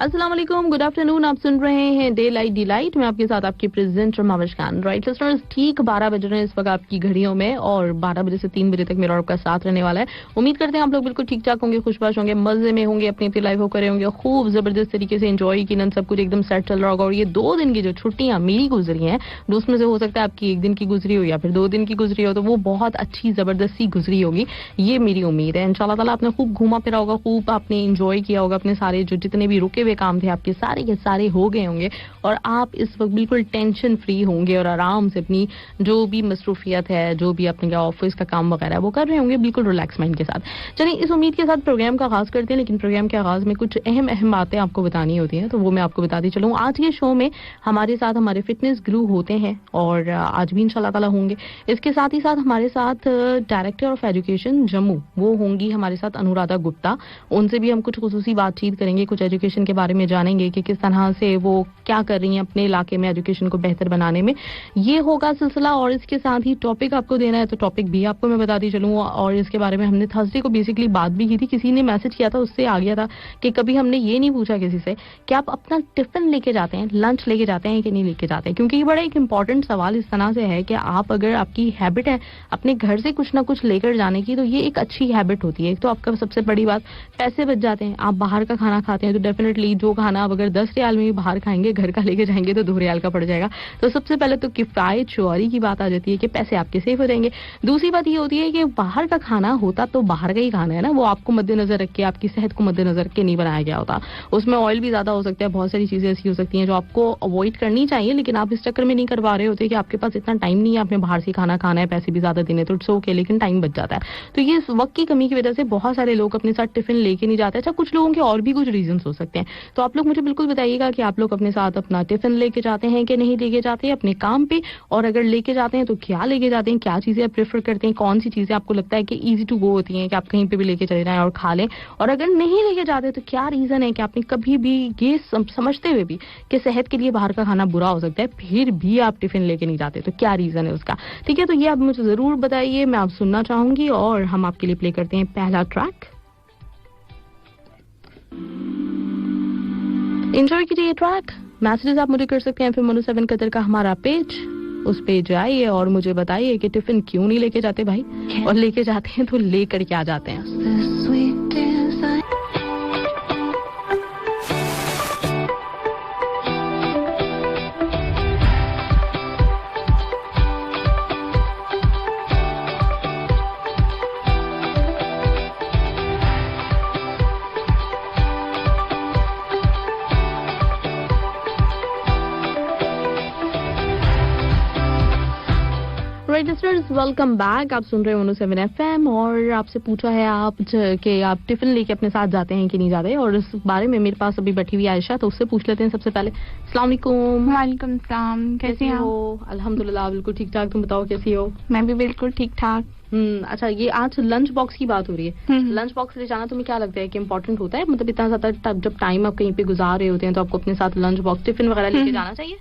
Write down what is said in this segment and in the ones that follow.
अस्सलाम वालेकुम, good afternoon. आप सुन रहे हैं डे लाइट डिलाइट में आपके साथ आपकी presenter Mavish Khan. Right listeners, ठीक 12 बज रहे हैं इस वक्त आपकी घड़ियों में और 12 बजे से 3 बजे तक मेरा आपका साथ रहने वाला है। उम्मीद करते हैं आप लोग बिल्कुल ठीक ठाक होंगे, खुशबाश होंगे, मजे में होंगे, अपनी अपनी लाइफ को करे होंगे, खूब जबरदस्त तरीके से एंजॉय की, सब कुछ एकदम सेट चल रहा होगा। और ये 2 दिन की जो छुट्टियां मेरी गुजरी हैं, उसमें से हो सकता है आपकी 1 दिन की गुजरी हो या फिर 2 दिन की गुजरी हो, तो वो बहुत अच्छी जबरदस्ती गुजरी होगी, ये मेरी उम्मीद है। इंशाल्लाह ताला आपने खूब घूमा फिरा होगा, खूब आपने एंजॉय किया होगा, अपने सारे जो जितने भी रुके हुए काम थे आपके सारे के सारे हो गए होंगे और आप इस वक्त बिल्कुल टेंशन फ्री होंगे और आराम से अपनी जो भी मसरूफियत है, जो भी अपने ऑफिस का काम वगैरह वो कर रहे होंगे बिल्कुल रिलैक्स माइंड के साथ। चलिए इस उम्मीद के साथ प्रोग्राम का आगाज करते हैं, लेकिन प्रोग्राम के आगाज में कुछ अहम बातें आपको बतानी होती हैं, तो वो मैं आपको बताती चलूँ। आज के शो में हमारे साथ हमारे फिटनेस गुरु होते हैं और आज भी इंशाल्लाह ताला होंगे। इसके साथ ही साथ हमारे साथ डायरेक्टर ऑफ एजुकेशन जम्मू वो होंगी हमारे साथ अनुराधा गुप्ता। उनसे भी हम कुछ खुसूसी बातचीत करेंगे, कुछ एजुकेशन के बारे में जानेंगे कि किस तरह से वो क्या कर रही हैं अपने इलाके में एजुकेशन को बेहतर बनाने में। ये होगा सिलसिला और इसके साथ ही टॉपिक आपको देना है, तो टॉपिक भी आपको मैं बताती चलूँ। और इसके बारे में हमने थर्सडे को बेसिकली बात भी की थी, किसी ने मैसेज किया था, उससे आ गया था कि कभी हमने ये नहीं पूछा किसी से कि आप अपना टिफिन लेके जाते हैं, लंच लेके जाते हैं कि नहीं लेके जाते हैं, क्योंकि ये बड़ा एक इंपॉर्टेंट सवाल इस तरह से है कि आप अगर आपकी हैबिट है अपने घर से कुछ ना कुछ लेकर जाने की, तो ये एक अच्छी हैबिट होती है। तो आपका सबसे बड़ी बात पैसे बच जाते हैं। आप बाहर का खाना खाते हैं तो डेफिनेटली जो खाना आप अगर 10 रियाल में भी बाहर खाएंगे, घर का लेके जाएंगे तो 2 रियाल का पड़ जाएगा। तो सबसे पहले तो किफायत चोरी की बात आ जाती है कि पैसे आपके सेफ हो जाएंगे। दूसरी बात ये होती है कि बाहर का खाना होता तो बाहर का ही खाना है ना, वो आपको मद्देनजर रख के, आपकी सेहत को मद्देनजर रख के नहीं बनाया गया होता। उसमें ऑयल भी ज्यादा हो सकता है, बहुत सारी चीजें ऐसी हो सकती हैं जो आपको अवॉइड करनी चाहिए, लेकिन आप इस चक्कर में नहीं करवा रहे होते कि आपके पास इतना टाइम नहीं है, आपने बाहर से खाना खाना है, पैसे भी ज्यादा देने, तो इट्स ओके, लेकिन टाइम बच जाता है। तो ये वक्त की कमी की वजह से बहुत सारे लोग अपने साथ टिफिन लेके नहीं जाते। अच्छा, कुछ लोगों के और भी कुछ रीजन हो सकते हैं, तो आप लोग मुझे बिल्कुल बताइएगा कि आप लोग अपने साथ अपना टिफिन लेके जाते हैं कि नहीं लेके जाते अपने काम पे, और अगर लेके जाते हैं तो क्या लेके जाते हैं, क्या चीजें आप प्रेफर करते हैं, कौन सी चीजें आपको लगता है कि इजी टू गो होती हैं कि आप कहीं पे भी लेके चले जाएं और खा लें, और अगर नहीं लेके जाते तो क्या रीजन है कि आपने कभी भी ये समझते हुए भी कि सेहत के लिए बाहर का खाना बुरा हो सकता है, फिर भी आप टिफिन लेके नहीं जाते, तो क्या रीजन है उसका। ठीक है, तो ये आप मुझे जरूर बताइए, मैं आप सुनना चाहूंगी और हम आपके लिए प्ले करते हैं पहला ट्रैक। एंजॉय कीजिए ये ट्रैक। मैसेजेस आप मुझे कर सकते हैं फिर मनु 7 कतर का हमारा पेज, उस पे जाइए और मुझे बताइए कि टिफिन क्यों नहीं लेके जाते भाई, और लेके जाते हैं तो लेकर क्या जाते हैं। Welcome back. आप सुन रहे हो 107 FM और आपसे पूछा है आप कि आप टिफिन लेके अपने साथ जाते हैं कि नहीं जाते, और इस बारे में मेरे पास अभी बैठी हुई आयशा, तो उससे पूछ लेते हैं सबसे पहले। अस्सलाम वालेकुम। वालेकुम सलाम, कैसे हो? अल्हम्दुलिल्लाह बिल्कुल ठीक ठाक, तुम बताओ कैसी हो? मैं भी बिल्कुल ठीक ठाक। अच्छा, ये आज लंच बॉक्स की बात हो रही है। लंच बॉक्स ले जाना तुम्हें क्या लगता है कि इम्पोर्टेंट होता है? मतलब इतना ज्यादा जब टाइम आप कहीं पे गुजार रहे होते हैं तो आपको अपने साथ लंच बॉक्स टिफिन वगैरह लेके जाना चाहिए?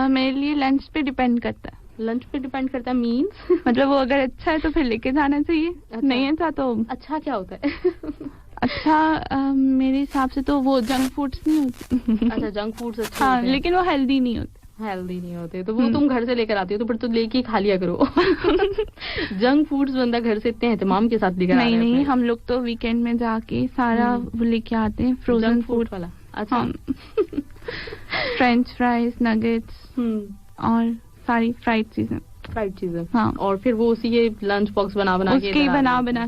मेरे लिए लंच पे डिपेंड करता है। लंच पे डिपेंड करता है मीन्स मतलब वो अगर अच्छा है तो फिर लेके जाना चाहिए। अच्छा। नहीं अच्छा तो अच्छा क्या होता है? अच्छा मेरे हिसाब से तो वो जंक फूड्स नहीं होते। अच्छा, जंक फूड्स अच्छे हाँ, होते हैं, लेकिन वो हेल्दी नहीं होते। हेल्दी नहीं होते तो वो तुम घर से लेकर आती हो, तो फिर तो लेके ही खा लिया करो। जंक फूड्स बंदा घर से इतने एहतमाम के साथ लेकर नहीं, हम लोग तो वीकेंड में जाके सारा वो लेके आते हैं, फ्रोजन फूड वाला। अच्छा, फ्रेंच फ्राइज, नगेट्स और सारी फ्राइड चीजें। हाँ, और फिर वो उसी के लंच बॉक्स बना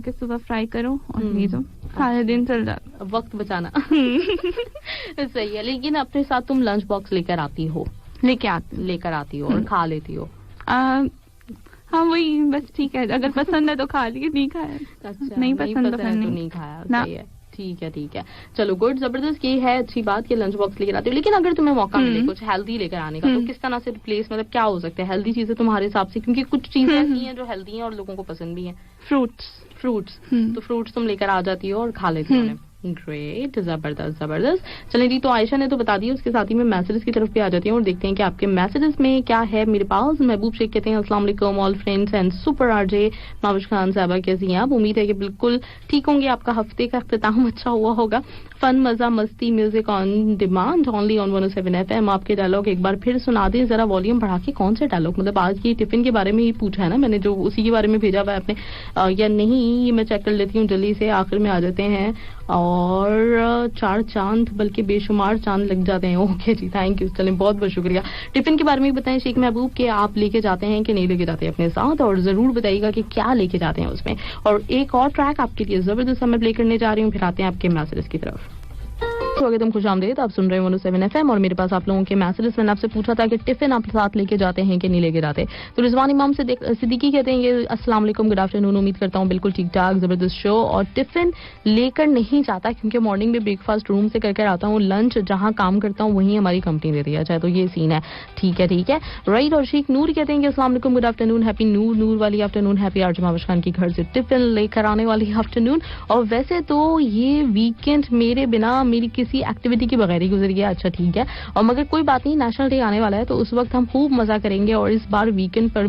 के सुबह फ्राई करो और ये तो सारे दिन चल जाता। वक्त बचाना। सही है, लेकिन अपने साथ तुम लंच बॉक्स लेकर आती हो? लेकर आती हो और खा लेती हो? हाँ वही, बस ठीक है, अगर पसंद है तो खा लिया, नहीं खाया। अच्छा, नहीं पसंद तो नहीं खाया। सही है, ठीक है, चलो गुड, जबरदस्त। ये है अच्छी बात कि लंच बॉक्स लेकर आते हो, लेकिन अगर तुम्हें मौका मिले कुछ हेल्दी लेकर आने का, तो किस तरह से रिप्लेस, मतलब क्या हो सकता है हेल्दी चीजें तुम्हारे हिसाब से? क्योंकि कुछ चीजें ऐसी हैं जो हेल्दी हैं और लोगों को पसंद भी हैं। फ्रूट्स तो फ्रूट्स तुम लेकर आ जाती हो और खा लेती हो उन्हें। ग्रेट, जबरदस्त जबरदस्त। चलें जी, तो आयशा ने तो बता दिया, उसके साथ ही मैं मैसेजेस की तरफ भी आ जाती हूँ और देखते हैं कि आपके मैसेजेस में क्या है मेरे पास। महबूब शेख कहते हैं अस्सलाम वालेकुम all friends and super RJ Mavish Khan साहबा, कैसी हैं आप? उम्मीद है कि बिल्कुल ठीक होंगे। आपका हफ्ते का इख्तिताम अच्छा हुआ होगा। फन, मजा, मस्ती, music on demand only on 107 FM। आपके डायलॉग एक बार फिर सुना दें जरा वॉल्यूम बढ़ा के। कौन से डायलॉग? मतलब आज की टिफिन के बारे में ही पूछा है ना मैंने, जो उसी के बारे में भेजा हुआ है आपने या नहीं, ये मैं चेक कर लेती हूँ जल्दी से। आखिर में आ जाते हैं और 4 चांद बल्कि बेशुमार चांद लग जाते हैं। ओके जी, थैंक यू। चलें, बहुत बहुत शुक्रिया। टिफिन के बारे में बताएं शेख महबूब कि आप लेके जाते हैं कि नहीं लेके जाते अपने साथ, और जरूर बताइएगा कि क्या लेके जाते हैं उसमें। और एक और ट्रैक आपके लिए जबरदस्त मैं प्ले करने जा रही हूँ, फिर आते हैं आपके मैसेजेस की तरफ। स्वागतम, खुशामदीद। आप सुन रहे हैं 107 FM और मेरे पास आप लोगों के मैसेजेस। मैंने आपसे पूछा था कि टिफिन आप साथ लेके जाते हैं कि नहीं लेके जाते। तो रिजवान इमाम सिद्दीकी कहते हैं ये अस्सलाम वालेकुम, गुड आफ्टरनून, उम्मीद करता हूँ बिल्कुल ठीक ठाक, जबरदस्त शो। और टिफिन लेकर नहीं जाता क्योंकि मॉर्निंग में ब्रेकफास्ट रूम से करके आता हूँ, लंच जहाँ काम करता हूँ वहीं हमारी कंपनी देती है। अच्छा, तो ये सीन है, ठीक है ठीक है, राइट। और शेख नूर कहते हैं कि अस्सलाम वालेकुम, गुड आफ्टरनून, हैप्पी नूर वाली afternoon, happy RJ Mavish Khan की घर से टिफिन लेकर आने वाली आफ्टरनून। और वैसे तो ये वीकेंड मेरे बिना मेरी किसी एक्टिविटी की बगैर ही गुजर गया। अच्छा ठीक है, और मगर कोई बात नहीं, नेशनल डे आने वाला है तो उस वक्त हम खूब मजा करेंगे। और इस बार वीकेंड पर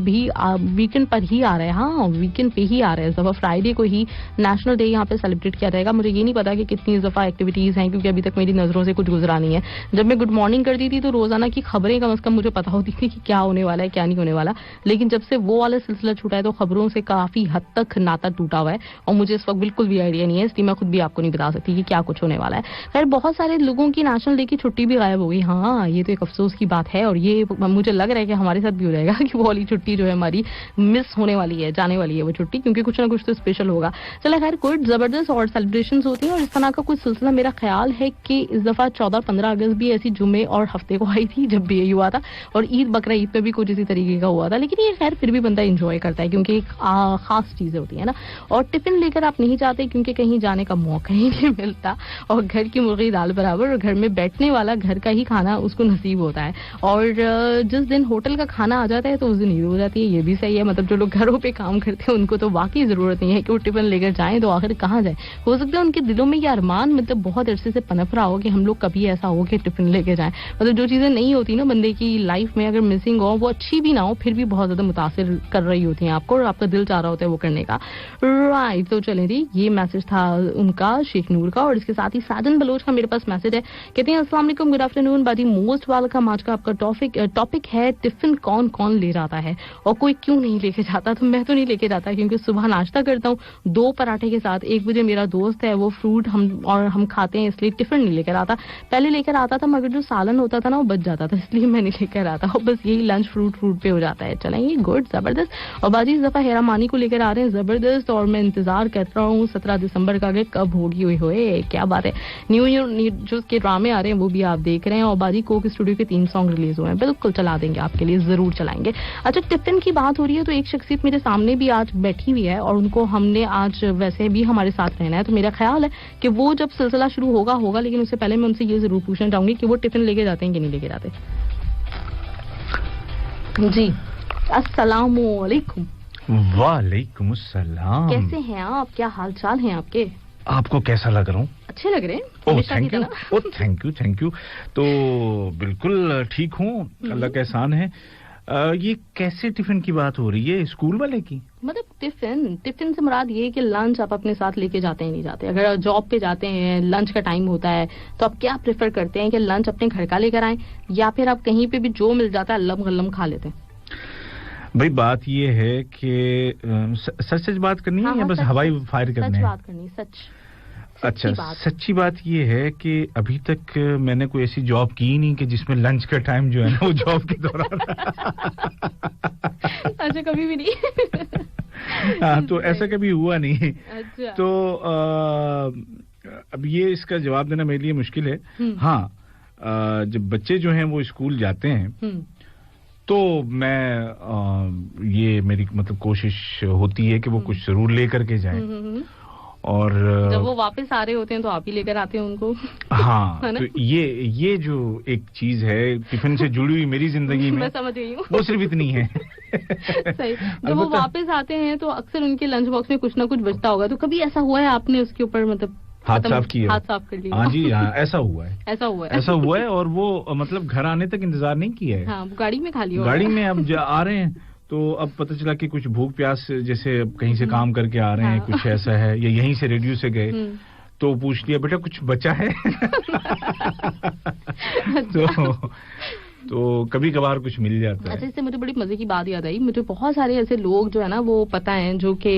ही आ रहा है, हाँ वीकेंड पे ही आ रहा है। इस दफा फ्राइडे को ही नेशनल डे यहाँ पे सेलिब्रेट किया जाएगा। मुझे ये नहीं पता कि कितनी दफा एक्टिविटीज हैं क्योंकि अभी तक मेरी नजरों से कुछ गुजरा नहीं है। जब मैं गुड मॉर्निंग करती थी तो रोजाना की खबरें कम से कम मुझे पता होती थी कि क्या होने वाला है क्या नहीं होने वाला, लेकिन जब से वो वाला सिलसिला छूटा है तो खबरों से काफी हद तक नाता टूटा हुआ है और मुझे इस वक्त बिल्कुल भी आइडिया नहीं है, इसलिए मैं खुद भी आपको नहीं बता सकती कि क्या कुछ होने वाला है। खैर, बहुत सारे लोगों की नेशनल डे की छुट्टी भी गायब हो गई। हाँ, ये तो एक अफसोस की बात है और ये मुझे लग रहा है कि हमारे साथ भी हो जाएगा कि वो वाली छुट्टी जो है हमारी मिस होने वाली है, जाने वाली है वो छुट्टी, क्योंकि कुछ ना कुछ तो स्पेशल होगा। चलो खैर, गुड, जबरदस्त। और सेलिब्रेशंस होती हैं और इस तरह का कुछ सिलसिला मेरा ख्याल है कि इस दफा 14-15 अगस्त भी ऐसी जुमे और हफ्ते को आई थी जब भी यही हुआ था, और ईद बकरा ईद पे भी कुछ इसी तरीके का हुआ था। लेकिन ये खैर फिर भी बंदा एंजॉय करता है क्योंकि एक खास चीजें होती है ना। और टिफिन लेकर आप नहीं जाते क्योंकि कहीं जाने का मौका ही नहीं मिलता, और घर की मुर्गी दाल बराबर, और घर में बैठने वाला घर का ही खाना उसको नसीब होता है। और जिस दिन होटल का खाना आ जाता है तो उस दिन ईद हो जाती है। ये भी सही है, मतलब जो लोग घरों पे काम करते हैं उनको तो वाकई जरूरत नहीं है कि वो टिफिन लेकर जाएं, तो आखिर कहाँ जाए। हो सकता है उनके दिलों में ये अरमान मतलब बहुत अरसे से पनप रहा हो कि हम लोग कभी ऐसा हो कि टिफिन लेके जाएं। मतलब जो चीजें नहीं होती ना बंदे की लाइफ में, अगर मिसिंग हो, वो अच्छी भी ना हो, फिर भी बहुत ज्यादा मुतासिर कर रही होती है आपको और आपका दिल चाह रहा होता है वो करने का, राइट। तो चलें जी, ये मैसेज था उनका, शेख नूर का। और इसके साथ ही साजन बलोच का मेरे पास मैसेज है, कहते हैं अस्सलाम वालेकुम, गुड आफ्टरनून बाजी, मोस्ट वेलकम। आज का आपका टॉपिक है टिफिन कौन कौन ले जाता है और कोई क्यों नहीं लेके जाता। तो मैं तो नहीं लेके जाता क्योंकि सुबह नाश्ता करता हूँ 2 पराठे के साथ। 1 बजे मेरा दोस्त है वो फ्रूट हम खाते हैं, इसलिए टिफिन नहीं लेकर आता। पहले लेकर आता था मगर जो सालन होता था ना वो बच जाता था, इसलिए मैं नहीं लेकर आता। और बस यही लंच फ्रूट पे हो जाता है। चलेंगे, गुड, जबरदस्त। और बाजी इस दफा हेरा मानी को लेकर आ रहे हैं, जबरदस्त। और मैं इंतजार कर रहा हूँ 17 दिसंबर का, कब होगी। हुए क्या बात है, न्यू जो उसके ड्रामे आ रहे हैं वो भी आप देख रहे हैं। और बाजी कोक स्टूडियो के 3 सॉन्ग रिलीज हुए हैं, बिल्कुल चला देंगे आपके लिए, जरूर चलाएंगे। अच्छा, टिफिन की बात हो रही है तो एक शख्सियत मेरे सामने भी आज बैठी हुई है और उनको हमने आज वैसे भी हमारे साथ रहना है, तो मेरा ख्याल है कि वो जब सिलसिला शुरू होगा, लेकिन उससे पहले मैं उनसे ये जरूर पूछना चाहूंगी कि वो टिफिन लेके जाते हैं कि नहीं लेके जाते। जी, अस्सलाम वालेकुम। वालेकुम अस्सलाम। कैसे हैं आप, क्या हाल चाल हैं आपके? आपको कैसा लग रहा हूँ? अच्छे लग रहे हैं। Oh thank you. तो बिल्कुल ठीक हूँ, अल्लाह का एहसान है। ये कैसे टिफिन की बात हो रही है, स्कूल वाले की? मतलब टिफिन से मुराद ये है कि लंच आप अपने साथ लेके जाते हैं नहीं जाते। अगर जॉब पे जाते हैं, लंच का टाइम होता है, तो आप क्या प्रेफर करते हैं कि लंच अपने घर का लेकर आएं या फिर आप कहीं पे भी जो मिल जाता है अल्लम गल्लम खा लेते हैं? भाई बात ये है कि सच बात करनी है या बस हवाई फायर करनी है? सच बात करनी, सच। अच्छा, सच्ची बात ये है कि अभी तक मैंने कोई ऐसी जॉब की ही नहीं कि जिसमें लंच का टाइम जो है ना वो जॉब के दौरान अच्छा, कभी भी नहीं। हाँ, तो ऐसा कभी हुआ नहीं। अच्छा। तो अब ये इसका जवाब देना मेरे लिए मुश्किल है। हाँ, जब बच्चे जो हैं वो स्कूल जाते हैं तो मैं ये मेरी मतलब कोशिश होती है कि वो कुछ जरूर लेकर के जाएं। और जब वो वापस आ रहे होते हैं तो आप ही लेकर आते हैं उनको। हाँ, तो ये जो एक चीज है टिफिन से जुड़ी हुई मेरी जिंदगी में, मैं समझ गई हूँ, वो सिर्फ इतनी है। सही। जब वो वापस आते हैं तो अक्सर उनके लंच बॉक्स में कुछ ना कुछ बचता होगा, तो कभी ऐसा हुआ है आपने उसके ऊपर मतलब हाथ साफ किए, हाथ साफ कर लिया। हाँ जी, हाँ, ऐसा हुआ है। ऐसा हुआ है और वो मतलब घर आने तक इंतजार नहीं किया है। हाँ, गाड़ी में खा लिया। गाड़ी में अब आ रहे हैं तो अब पता चला कि कुछ भूख प्यास, जैसे कहीं से काम करके आ रहे हैं, कुछ ऐसा है, या यहीं से रेडियो से गए तो पूछ लिया, बेटा कुछ बचा है? तो कभी कभार कुछ मिल जाता है। अच्छा, इससे मुझे बड़ी मजे की बात याद आई। मुझे बहुत सारे ऐसे लोग जो है ना वो पता है जो कि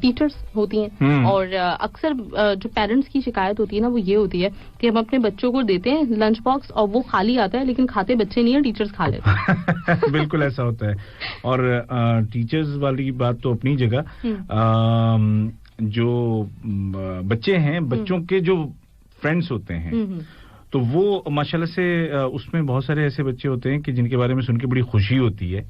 टीचर्स होती हैं, और अक्सर जो पेरेंट्स की शिकायत होती है ना वो ये होती है कि हम अपने बच्चों को देते हैं लंच बॉक्स और वो खाली आता है, लेकिन खाते बच्चे नहीं है, टीचर्स खा लेते हैं। बिल्कुल ऐसा होता है। और टीचर्स वाली बात तो अपनी जगह, जो बच्चे हैं, बच्चों के जो फ्रेंड्स होते हैं, तो वो माशाल्लाह से उसमें बहुत सारे ऐसे बच्चे होते हैं कि जिनके बारे में सुन के बड़ी खुशी होती है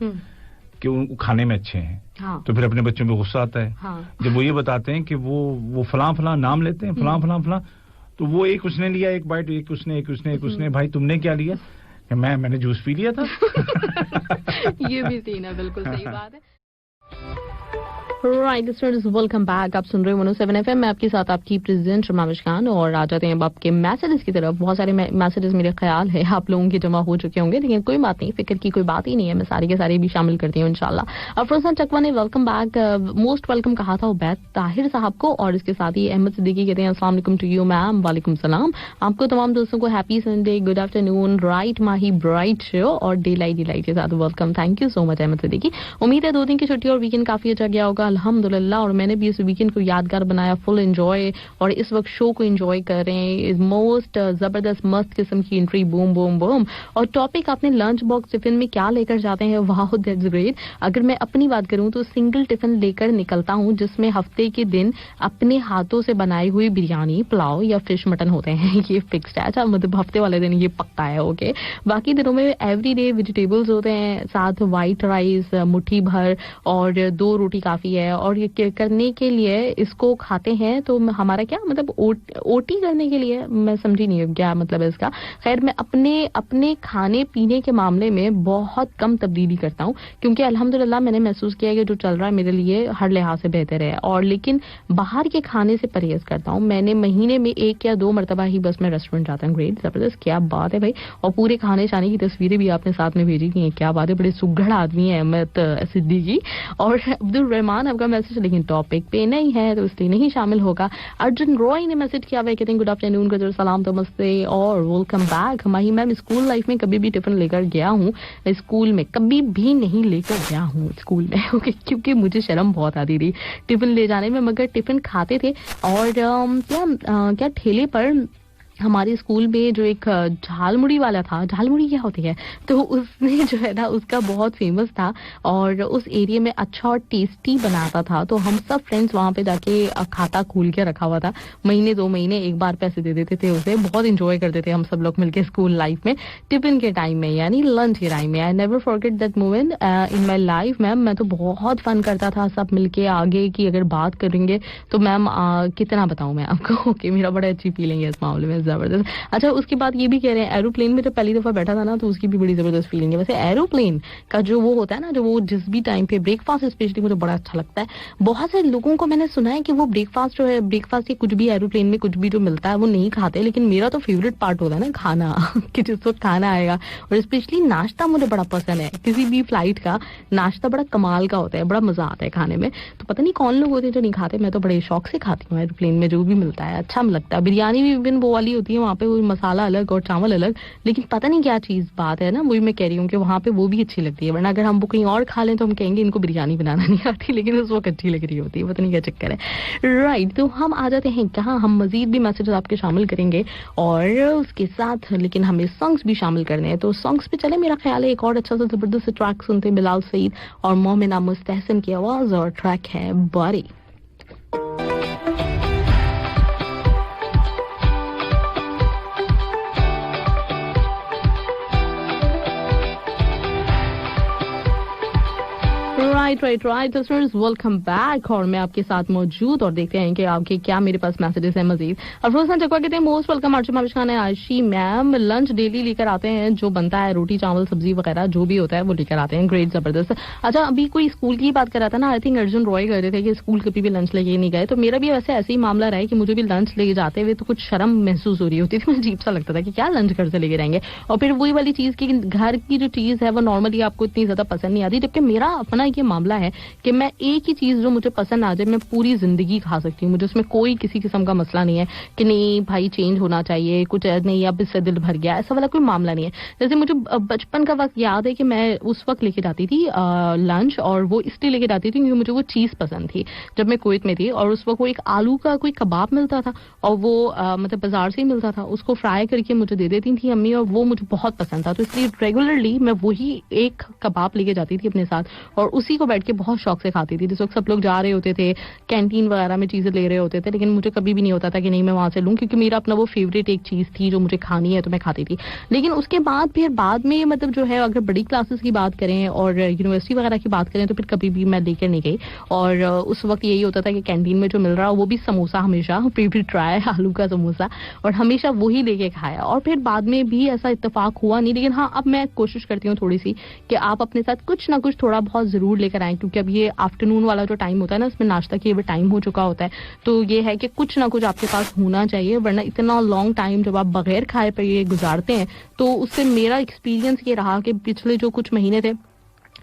कि वो खाने में अच्छे हैं। हाँ। तो फिर अपने बच्चों पे गुस्सा आता है। हाँ। जब वो ये बताते हैं कि वो फलां नाम लेते हैं, फलां, तो वो एक उसने लिया, एक बाइट, एक उसने, भाई तुमने क्या लिया? मैंने जूस पी लिया था। ये भी सीन है, बिल्कुल सही बात है। Right students, welcome back. आप सुन रहे हो 107 FM में, आपके साथ आपकी प्रेजेंट रमाविश खान। और आ जाते हैं अब आपके मैसेजेस की तरफ। बहुत सारे मैसेजेस मेरे ख्याल है आप लोगों के जमा हो चुके होंगे, लेकिन कोई बात नहीं, फिक्र की कोई बात ही नहीं है, मैं सारे के सारे भी शामिल करती हूँ इंशाल्लाह। अफरोज चकवा ने वेलकम बैक, मोस्ट वेलकम कहा था उबैद ताहिर साहब को, और इसके साथ ही अहमद सिद्दीकी कहते हैं अस्सलाम वालेकुम टू यू मैम। वालेकुम सलाम। आपको तमाम दोस्तों को happy Sunday, good afternoon, right Mahi bright show और डे लाइट के साथ welcome. Thank you so much Ahmed Siddiqui. उम्मीद है 2 दिन की छुट्टी और वीकेंड काफी अच्छा गया होगा अल्हम्दुलिल्लाह, और मैंने भी इस वीकेंड को यादगार बनाया, फुल एंजॉय, और इस वक्त शो को एंजॉय कर रहे हैं। मोस्ट जबरदस्त मस्त किस्म की एंट्री, बूम बूम बूम। और टॉपिक आपने लंच बॉक्स टिफिन में क्या लेकर जाते हैं, वाह दैट्स ग्रेट। अगर मैं अपनी बात करूं तो सिंगल टिफिन लेकर निकलता हूं जिसमें हफ्ते के दिन अपने हाथों से बनाई हुई बिरयानी, पुलाव या फिश मटन होते हैं। ये फिक्स्ड है। अच्छा, मतलब हफ्ते वाले दिन ये पक्का है, ओके। बाकी दिनों में एवरीडे वेजिटेबल्स होते हैं, साथ व्हाइट राइस मुट्ठी भर और 2 रोटी काफी है। और ये करने के लिए इसको खाते हैं तो हमारा क्या मतलब ओटी करने के लिए, मैं समझी नहीं क्या मतलब है इसका। खैर, मैं अपने खाने पीने के मामले में बहुत कम तब्दीली करता हूँ, क्योंकि अल्हम्दुलिल्लाह मैंने महसूस किया कि जो चल रहा है मेरे लिए हर लिहाज से बेहतर है। और लेकिन बाहर के खाने से परहेज करता हूँ। मैंने महीने में 1 या 2 मरतबा ही बस मैं रेस्टोरेंट जाता हूँ। ग्रेट, जबरदस्त, क्या बात है भाई। और पूरे खाने शाने की तस्वीरें भी आपने साथ में भेजी की हैं, क्या बात है, बड़े सुघड़ आदमी है अहमद सिद्दीकी। और अब्दुल रहमान आपका मैसेज लेकिन टॉपिक पे नहीं है तो इसलिए नहीं शामिल होगा। अर्जुन रॉय ने मैसेज किया हुआ, कहते हैं गुड आफ्टरनून, गजर सलाम, नमस्ते और वेलकम बैक। माही मैम, स्कूल लाइफ में कभी भी टिफिन लेकर गया हूँ? स्कूल में कभी भी नहीं लेकर गया हूँ स्कूल में, ओके, क्योंकि मुझे शर्म बहुत आती थी टिफिन ले जाने में, मगर टिफिन खाते थे। और क्या ठेले पर हमारे स्कूल में जो एक झालमुड़ी वाला था, झालमुड़ी क्या होती है, तो उसने जो है ना उसका बहुत फेमस था और उस एरिया में अच्छा और टेस्टी बनाता था। तो हम सब फ्रेंड्स वहां पे जाके खाता खोल के रखा हुआ था, महीने 2 महीने एक बार पैसे दे देते थे उसे। बहुत इंजॉय करते थे हम सब लोग मिलके स्कूल लाइफ में, टिफिन के टाइम में, यानी लंच के टाइम में। I never forget that moment in my life ma'am. मैं तो बहुत फन करता था सब मिलके। आगे की अगर बात करेंगे तो मैम कितना बताऊं मैं आपको, ओके, मेरा बड़ा अच्छी फीलिंग है इस मामले में, जबरदस्त। अच्छा, उसके बाद ये भी कह रहे हैं एरोप्लेन में जब पहली दफा बैठा था ना तो उसकी भी बड़ी जबरदस्त फीलिंग है। वैसे एरोप्लेन का जो वो होता है ना, जो वो जिस भी टाइम पे ब्रेकफास्ट स्पेशली मुझे बड़ा अच्छा लगता है। बहुत सारे लोगों को मैंने सुना है कि वो ब्रेकफास्ट जो है, ब्रेकफास्ट या कुछ भी एरोप्लेन में कुछ भी जो मिलता है वो नहीं खाते, लेकिन मेरा तो फेवरेट पार्ट होता है ना खाना कि जिस वक्त खाना आएगा। और स्पेशली नाश्ता मुझे बड़ा पसंद है, किसी भी फ्लाइट का नाश्ता बड़ा कमाल का होता है, बड़ा मजा आता है खाने में। तो पता नहीं कौन लोग होते हैं जो नहीं खाते, मैं तो बड़े शौक से खाती हूँ एरोप्लेन में जो भी मिलता है, अच्छा लगता है। बिरयानी भी इवन वो वाली होती है, वहाँ पे वो मसाला अलग और चावल अलग, लेकिन पता नहीं क्या चीज बात है ना, वही मैं कह रही हूँ कि वहाँ पे वो भी अच्छी लगती है। वरना अगर हम वो कहीं और खा लें तो हम कहेंगे इनको बिरयानी बनाना नहीं आती, लेकिन उस वक्त अच्छी लग रही होती है, पता नहीं क्या चक्कर है। राइट, तो हम आ जाते हैं कहाँ, हम मजीद भी मैसेज आपके शामिल करेंगे और उसके साथ लेकिन हमें सॉन्ग्स भी शामिल करने हैं। तो सॉन्ग्स पे चले, मेरा ख्याल है एक और अच्छा सा जबरदस्त ट्रैक सुनते हैं, बिलाल सईद और मोमिना मुस्तहसन की आवाज, और ट्रैक है बारी। Right listeners, welcome back. और मैं आपके साथ मौजूद और देखते हैं कि आपके क्या मेरे पास मैसेजेस हैं मजीद। अफरोज खान चकवा कहते हैं most welcome RJ Mavish Khan है आयशी मैम, लंच डेली लेकर आते हैं, जो बनता है रोटी चावल सब्जी वगैरह जो भी होता है वो लेकर आते हैं, ग्रेट जबरदस्त। अच्छा, अभी कोई स्कूल की बात कर रहा था ना, आई थिंक अर्जुन रॉय कह रहे थे कि स्कूल कभी भी लंच लेके नहीं गए, तो मेरा भी वैसे ऐसे ही मामला रहा है कि मुझे भी लंच लेके जाते हुए तो कुछ शर्म महसूस हो रही होती थी, मुझे अजीब सा लगता था कि क्या लंच घर से लेके रहेंगे। और फिर वही वाली चीज की घर की जो चीज है वो नॉर्मली आपको इतनी ज्यादा पसंद नहीं आती, जबकि मेरा अपना ये मामला है कि मैं एक ही चीज जो मुझे पसंद आ जाए मैं पूरी जिंदगी खा सकती हूँ, मुझे उसमें कोई किसी किस्म का मसला नहीं है कि नहीं भाई चेंज होना चाहिए, कुछ नहीं अब इससे दिल भर गया, ऐसा वाला कोई मामला नहीं है। जैसे मुझे बचपन का वक्त याद है कि मैं उस वक्त लेके जाती थी लंच, और वो इसलिए लेके जाती थी क्योंकि मुझे वो चीज पसंद थी जब मैं कुवैत में थी, और उस वक्त वो एक आलू का कोई कबाब मिलता था और वो मतलब बाजार से ही मिलता था, उसको फ्राई करके मुझे दे देती थी अम्मी, और वो मुझे बहुत पसंद था, तो इसलिए रेगुलरली मैं वही एक कबाब लेके जाती थी अपने साथ और उसी को बैठ के बहुत शौक से खाती थी। जिस वक्त सब लोग जा रहे होते थे कैंटीन वगैरह में चीजें ले रहे होते थे, लेकिन मुझे कभी भी नहीं होता था कि नहीं मैं वहां से लूं, क्योंकि मेरा अपना वो फेवरेट एक चीज थी जो मुझे खानी है तो मैं खाती थी। लेकिन उसके बाद फिर बाद में मतलब जो है अगर बड़ी क्लासेस की बात करें और यूनिवर्सिटी वगैरह की बात करें तो फिर कभी भी मैं लेकर नहीं गई, और उस वक्त यही होता था कि कैंटीन में जो मिल रहा वो भी समोसा, हमेशा फेवरेट ट्राई आलू का समोसा, और हमेशा वही लेके खाया। और फिर बाद में भी ऐसा इत्तेफाक हुआ नहीं, लेकिन हाँ अब मैं कोशिश करती हूँ थोड़ी सी कि आप अपने साथ कुछ ना कुछ थोड़ा बहुत जरूर लेकर आए, क्योंकि अब ये आफ्टरनून वाला जो टाइम होता है ना इसमें नाश्ता की भी टाइम हो चुका होता है, तो ये है कि कुछ ना कुछ आपके पास होना चाहिए, वरना इतना लॉन्ग टाइम जब आप बगैर खाए पे ये गुजारते हैं तो उससे मेरा एक्सपीरियंस ये रहा कि पिछले जो कुछ महीने थे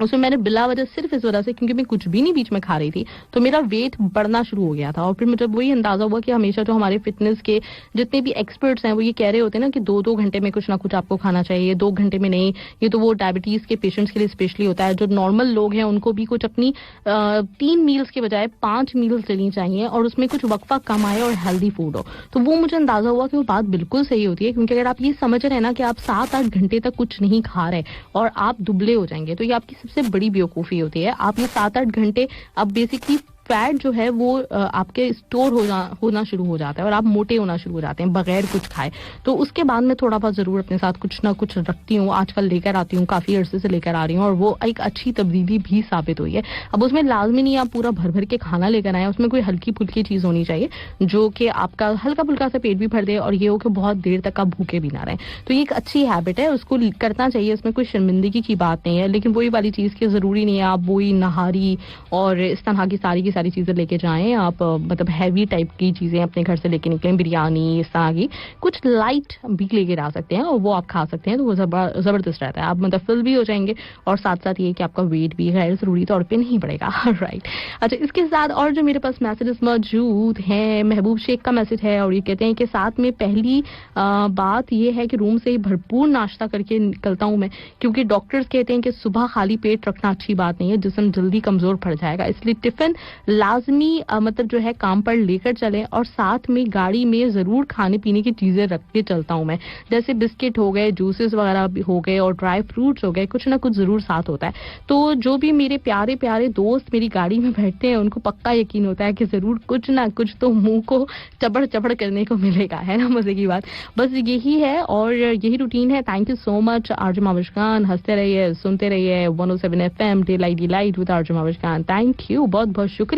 उसमें मैंने बिला वजह सिर्फ इस वजह से क्योंकि मैं कुछ भी नहीं बीच में खा रही थी तो मेरा वेट बढ़ना शुरू हो गया था। और फिर मुझे वही अंदाजा हुआ कि हमेशा जो हमारे फिटनेस के जितने भी एक्सपर्ट्स हैं वो ये कह रहे होते हैं ना कि 2-2 घंटे में कुछ ना कुछ आपको खाना चाहिए, 2 घंटे में नहीं, ये तो वो डायबिटीज के पेशेंट्स के लिए स्पेशली होता है, जो नॉर्मल लोग हैं उनको भी कुछ अपनी 3 मील्स के बजाय 5 मील्स लेनी चाहिए और उसमें कुछ वक्फा कम आए और हेल्दी फूड हो। तो वो मुझे अंदाजा हुआ कि वो बात बिल्कुल सही होती है, क्योंकि अगर आप ये समझ रहे हैं ना कि आप 7-8 घंटे तक कुछ नहीं खा रहे और आप दुबले हो जाएंगे, तो ये आपकी सबसे बड़ी बेवकूफी होती है। आप ये 7-8 घंटे अब बेसिकली फैट जो है वो आपके स्टोर होना शुरू हो जाता है और आप मोटे होना शुरू हो जाते हैं बगैर कुछ खाए। तो उसके बाद में थोड़ा बहुत जरूर अपने साथ कुछ ना कुछ रखती हूँ, आजकल लेकर आती हूँ, काफी अरसे से लेकर आ रही हूँ और वो एक अच्छी तब्दीली भी साबित हुई है। अब उसमें लाजमी नहीं आप पूरा भर भर के खाना लेकर आए, उसमें कोई हल्की फुल्की चीज होनी चाहिए जो कि आपका हल्का फुल्का सा पेट भी भर दे और ये हो कि बहुत देर तक आप भूखे भी ना रहें। तो ये एक अच्छी हैबिट है, उसको करना चाहिए, इसमें कोई शर्मिंदगी की बात नहीं है। लेकिन वही वाली चीज की जरूरी नहीं है आप वही नहारी और इस तरह की सारी चीजें लेके जाएं। आप मतलब हैवी टाइप की चीजें अपने घर से लेके निकलें, बिरयानी इस तरह की कुछ लाइट भी लेके आ सकते हैं और वो आप खा सकते हैं, तो वो जबरदस्त रहता है। आप मतलब फिल भी हो जाएंगे और साथ साथ ये कि आपका वेट भी गैर जरूरी तौर पे नहीं बढ़ेगा। राइट, अच्छा इसके साथ और जो मेरे पास मैसेजेस मौजूद हैं, महबूब शेख का मैसेज है और ये कहते हैं कि साथ में पहली बात ये है कि रूम से ही भरपूर नाश्ता करके निकलता हूं मैं, क्योंकि डॉक्टर्स कहते हैं कि सुबह खाली पेट रखना अच्छी बात नहीं है, जिस्म जल्दी कमजोर पड़ जाएगा, इसलिए टिफिन लाजमी मतलब जो है काम पर लेकर चले और साथ में गाड़ी में जरूर खाने पीने की चीजें रख के चलता हूं मैं, जैसे बिस्किट हो गए, जूसेस वगैरह भी हो गए और ड्राई फ्रूट्स हो गए, कुछ ना कुछ जरूर साथ होता है। तो जो भी मेरे प्यारे प्यारे दोस्त मेरी गाड़ी में बैठते हैं उनको पक्का यकीन होता है कि जरूर कुछ ना कुछ तो मुंह को चबड़ करने को मिलेगा, है ना मजे की बात। बस यही है और यही रूटीन है। Thank you so much RJ Mavish Khan, हंसते रहिए, सुनते रहिए 107 FM delight with RJ Mavish Khan. Thank you, बहुत बहुत शुक्रिया।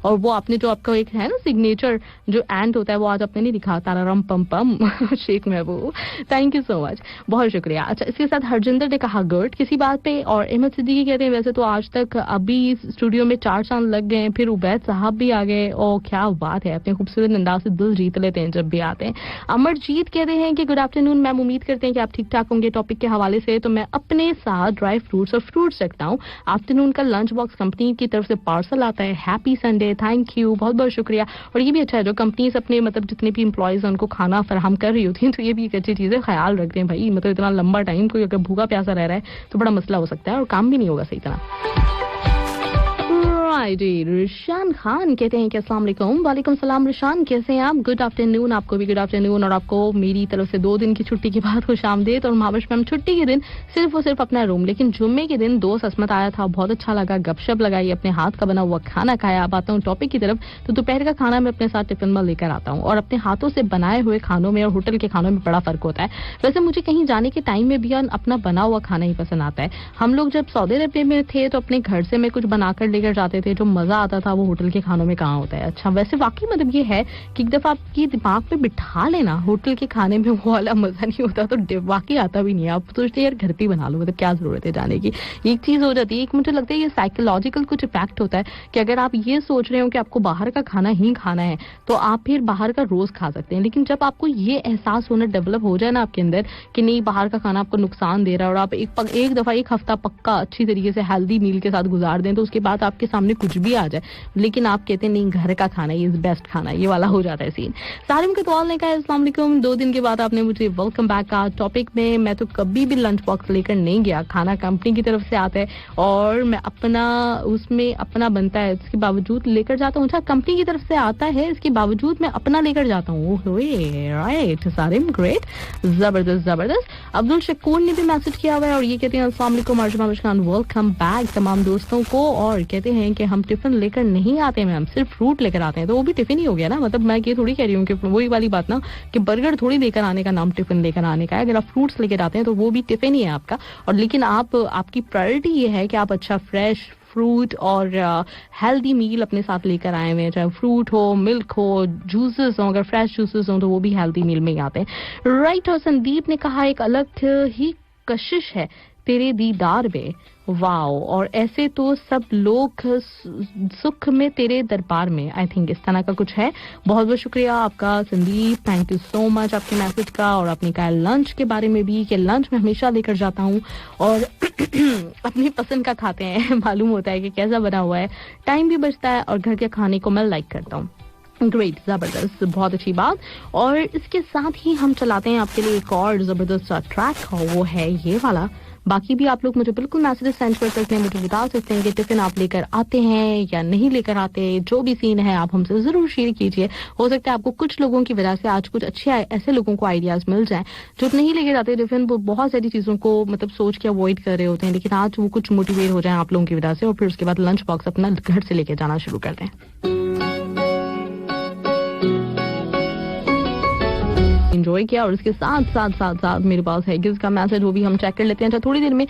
और वो आपने जो आपका एक है ना सिग्नेचर जो एंड होता है वो आज आपने नहीं लिखा, ताराराम पम पम शेख महबूब, थैंक यू सो मच, बहुत शुक्रिया। अच्छा इसके साथ हरजिंदर ने कहा गुड किसी बात पे, और अहमद सिद्दीकी कहते हैं वैसे तो आज तक अभी स्टूडियो में 4 चांद लग गए, फिर उबैद साहब भी आ गए, और क्या बात है, अपने खूबसूरत अंदाज से दिल जीत लेते हैं जब भी आते हैं। अमरजीत कहते हैं कि गुड आफ्टरनून मैम, उम्मीद करते हैं कि आप ठीक ठाक होंगे। टॉपिक के हवाले से तो मैं अपने साथ ड्राई फ्रूट्स और फ्रूट्स रखता हूँ। आफ्टरनून का लंच बॉक्स कंपनी की तरफ से पार्सल आता है। हैप्पी संडे, थैंक यू, बहुत बहुत शुक्रिया। और ये भी अच्छा है जो कंपनीज अपने मतलब जितने भी एम्प्लॉयज हैं उनको खाना फराहम कर रही होती हैं, तो ये भी एक अच्छी चीज है, ख्याल रखते हैं भाई, मतलब इतना लंबा टाइम कोई अगर भूखा प्यासा रह रहा है तो बड़ा मसला हो सकता है और काम भी नहीं होगा सही तरह। राइट जी। रिशान खान कहते हैं कि अस्सलाम वालेकुम। वालेकुम सलाम रिशान, कैसे हैं आप? Good afternoon. आपको भी गुड आफ्टरनून, और आपको मेरी तरफ से 2 दिन की छुट्टी के बाद खुशामदीद। और महाबश मैम छुट्टी के दिन सिर्फ और सिर्फ अपना रूम, लेकिन जुम्मे के दिन दोस्त असमत आया था, बहुत अच्छा लगा, गपशप लगाई, अपने हाथ का बना हुआ खाना खाया। अब आता हूँ टॉपिक की तरफ। तो दोपहर का खाना मैं अपने साथ टिफिन में लेकर आता हूँ, और अपने हाथों से बनाए हुए खानों में और होटल के खानों में बड़ा फर्क होता है। वैसे मुझे कहीं जाने के टाइम में भी अपना बना हुआ खाना ही पसंद आता है। हम लोग जब सऊदी अरब में थे तो अपने घर से मैं कुछ बनाकर लेकर जाते थे, जो मजा आता था वो होटल के खानों में कहाँ होता है। अच्छा, वैसे वाकई मतलब ये है कि एक दफा आपकी दिमाग पे बिठा लेना होटल के खाने में, वो वाला मजा नहीं होता, तो वाकई आता भी नहीं है। आप सोचते यार घर पे ही बना लो, मतलब क्या जरूरत है जाने की। एक चीज हो जाती है, एक मुझे लगता है ये साइकोलॉजिकल कुछ इफेक्ट होता है कि अगर आप ये सोच रहे हो कि आपको बाहर का खाना ही खाना है तो आप फिर बाहर का रोज खा सकते हैं। लेकिन जब आपको ये एहसास होना डेवलप हो जाए ना आपके अंदर कि नहीं, बाहर का खाना आपको नुकसान दे रहा है, और आप एक दफा एक हफ्ता पक्का अच्छी तरीके से हेल्दी मील के साथ गुजार दें, तो उसके बाद आपके सामने कुछ भी आ जाए लेकिन आप कहते हैं नहीं घर का खाना इज बेस्ट खाना, ये वाला हो जाता है सीन। सारिम के तौल ने कहा अस्सलाम वालेकुम, 2 दिन के बाद आपने मुझे वेलकम बैक का टॉपिक में। मैं तो कभी भी लंच बॉक्स लेकर नहीं गया, खाना कंपनी की तरफ से आता है और मैं अपना उसमें अपना बनता है, इसके बावजूद लेकर जाता हूँ। अच्छा, कंपनी की तरफ से आता है, इसके बावजूद मैं अपना लेकर जाता हूँ। राइट सारिम, ग्रेट, जबरदस्त जबरदस्त। अब्दुल शकूर ने भी मैसेज किया हुआ है और ये कहते हैं अस्सलाम वालेकुम अर्जुमा खान, वेलकम बैक तमाम दोस्तों को। और कहते हैं कि हम टिफिन लेकर नहीं आते मैम, सिर्फ फ्रूट लेकर आते हैं। तो वो भी टिफिन ही हो गया ना, मतलब मैं ये थोड़ी कह रही हूँ कि वही वाली बात ना कि बर्गर थोड़ी लेकर आने का नाम टिफिन लेकर आने का है। अगर आप फ्रूट्स लेकर आते हैं तो वो भी टिफिन ही है आपका। और लेकिन आपकी प्रायोरिटी ये है कि आप अच्छा फ्रेश फ्रूट और हेल्दी मील अपने साथ लेकर आए हुए हैं, चाहे फ्रूट हो, मिल्क हो, जूसेस हो, अगर फ्रेश जूसेस हो तो वो भी हेल्दी मील में ही आते हैं। राइट। और संदीप ने कहा एक अलग ही कशिश है तेरे दीदार में, वाओ, और ऐसे तो सब लोग सुख में तेरे दरबार में। आई थिंक इस तरह का कुछ है। बहुत बहुत शुक्रिया आपका Sandeep, thank you so much आपके मैसेज का। और आपने कहा लंच के बारे में भी कि लंच में हमेशा लेकर जाता हूँ और अपनी पसंद का खाते हैं, मालूम होता है कि कैसा बना हुआ है, टाइम भी बचता है और घर के खाने को मैं लाइक करता हूँ। ग्रेट, जबरदस्त, बहुत अच्छी बात। और इसके साथ ही हम चलाते हैं आपके लिए एक और जबरदस्त ट्रैक, वो है ये वाला। बाकी भी आप लोग मुझे बिल्कुल मैसेज सेंड कर सकते हैं, मुझे बता सकते हैं कि टिफिन आप लेकर आते हैं या नहीं लेकर आते। जो भी सीन है आप हमसे जरूर शेयर कीजिए। हो सकता है आपको कुछ लोगों की वजह से आज कुछ अच्छे ऐसे लोगों को आइडियाज मिल जाएं जो नहीं लेकर आते टिफिन, वो बहुत सारी चीजों को मतलब सोच के अवॉइड कर रहे होते हैं, लेकिन आज वो कुछ मोटिवेट हो जाए आप लोगों की वजह से और फिर उसके बाद लंच बॉक्स अपना घर से लेकर जाना शुरू कर दें। एंजॉय किया। और इसके साथ साथ साथ साथ मेरे पास है किस का मैसेज, वो भी हम चेक कर लेते हैं। अच्छा, थोड़ी देर में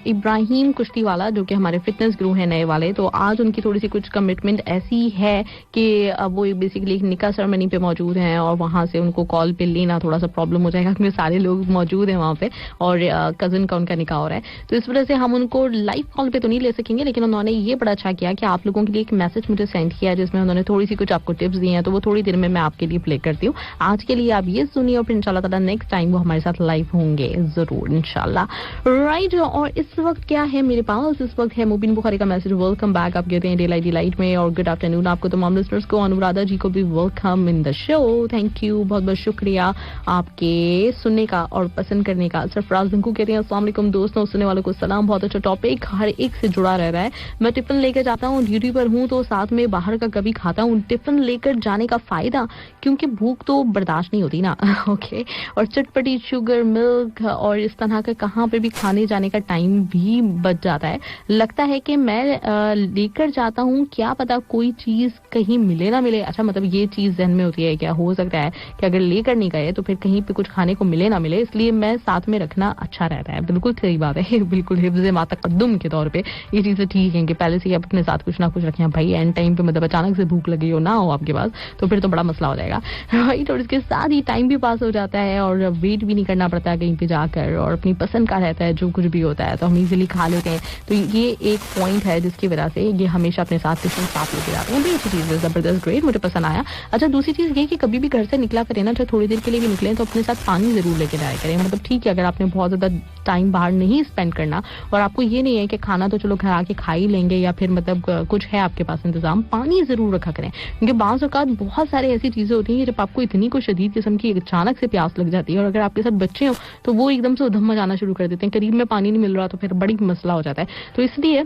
इब्राहिम कुश्ती वाला जो कि हमारे फिटनेस गुरु है नए वाले, तो आज उनकी थोड़ी सी कुछ कमिटमेंट ऐसी है कि वो बेसिकली एक निकाह सेरेमनी पे मौजूद हैं और वहां से उनको कॉल पे लेना थोड़ा सा प्रॉब्लम हो जाएगा क्योंकि सारे लोग मौजूद हैं वहां पे और कजिन का उनका निकाह हो रहा है, तो इस वजह से हम उनको लाइव कॉल पे तो नहीं ले सकेंगे। लेकिन उन्होंने ये बड़ा अच्छा किया कि आप लोगों के लिए एक मैसेज मुझे सेंड किया जिसमें उन्होंने थोड़ी सी कुछ आपको टिप्स दिए हैं, तो वो थोड़ी देर में मैं आपके लिए प्ले करती हूँ। आज के लिए आप ये सुनिए और फिर इंशाल्लाह ताला नेक्स्ट टाइम वो हमारे साथ लाइव होंगे जरूर इंशाल्लाह। राइट। और इस वक्त क्या है मेरे पास, इस वक्त है मुबीन बुखारी का मैसेज, वेलकम बैक आप कहते हैं डिलाइट में, और गुड आफ्टरनून आपको तमाम लिसनर्स को, अनुराधा जी को भी welcome in the show, thank you, बहुत बहुत शुक्रिया आपके सुनने का और पसंद करने का। सरफराज दंकू कहते हैं अस्सलाम वालेकुम दोस्तों, सुनने वालों को सलाम, बहुत अच्छा टॉपिक, हर एक से जुड़ा रह रहा है। मैं टिफिन लेकर जाता हूँ, ड्यूटी पर हूँ तो साथ में बाहर का कभी खाता हूँ। टिफिन लेकर जाने का फायदा, क्योंकि भूख तो बर्दाश्त नहीं होती ना। ओके। और चटपटी शुगर मिल्क और इस तरह का कहाँ पे भी खाने जाने का टाइम भी बच जाता है। लगता है कि मैं लेकर जाता हूँ, क्या पता कोई चीज कहीं मिले ना मिले। अच्छा, मतलब ये चीज जहन में होती है, क्या हो सकता है कि अगर लेकर नहीं गए तो फिर कहीं पे कुछ खाने को मिले ना मिले, इसलिए मैं साथ में रखना अच्छा रहता है। बिल्कुल सही बात है, बिल्कुल हिफ्ज़े मा तक़द्दुम के तौर पे ये चीजें ठीक है कि पहले से ही आप अपने साथ कुछ ना कुछ रखें। भाई एंड टाइम पे मतलब अचानक से भूख लगी हो ना हो आपके पास तो फिर तो बड़ा मसला हो जाएगा। राइट। और इसके साथ ही टाइम भी पास हो जाता है और वेट भी नहीं करना पड़ता है कहीं पे जाकर, और अपनी पसंद का रहता है, जो कुछ भी होता है तो हम इजीली खा लेते हैं। तो ये एक पॉइंट है जिसकी वजह से ये हमेशा अपने साथ टिफिन साथ लेके जाते हैं, बड़ी अच्छी चीज है, जबरदस्त, ग्रेट, मुझे पसंद आया। अच्छा, दूसरी चीज ये कि कभी भी घर से निकला करें ना, चाहे थोड़ी देर के लिए भी निकले तो अपने साथ पानी जरूर लेके जाया करें। मतलब ठीक है, अगर आपने बहुत ज्यादा टाइम बाहर नहीं स्पेंड करना और आपको ये नहीं है कि खाना तो चलो घर आके खा ही लेंगे या फिर मतलब कुछ है आपके पास इंतजाम, पानी जरूर रखा करें, क्योंकि बाज़ औक़ात बहुत सारे ऐसी चीजें होती हैं जब आपको इतनी कोई शदीद किस्म की अचानक से प्यास लग जाती है और अगर आपके साथ बच्चे हो तो वो एकदम से उधम मचाना शुरू कर देते हैं, करीब में पानी नहीं मिल रहा तो फिर बड़ी मसला हो जाता है। तो इसलिए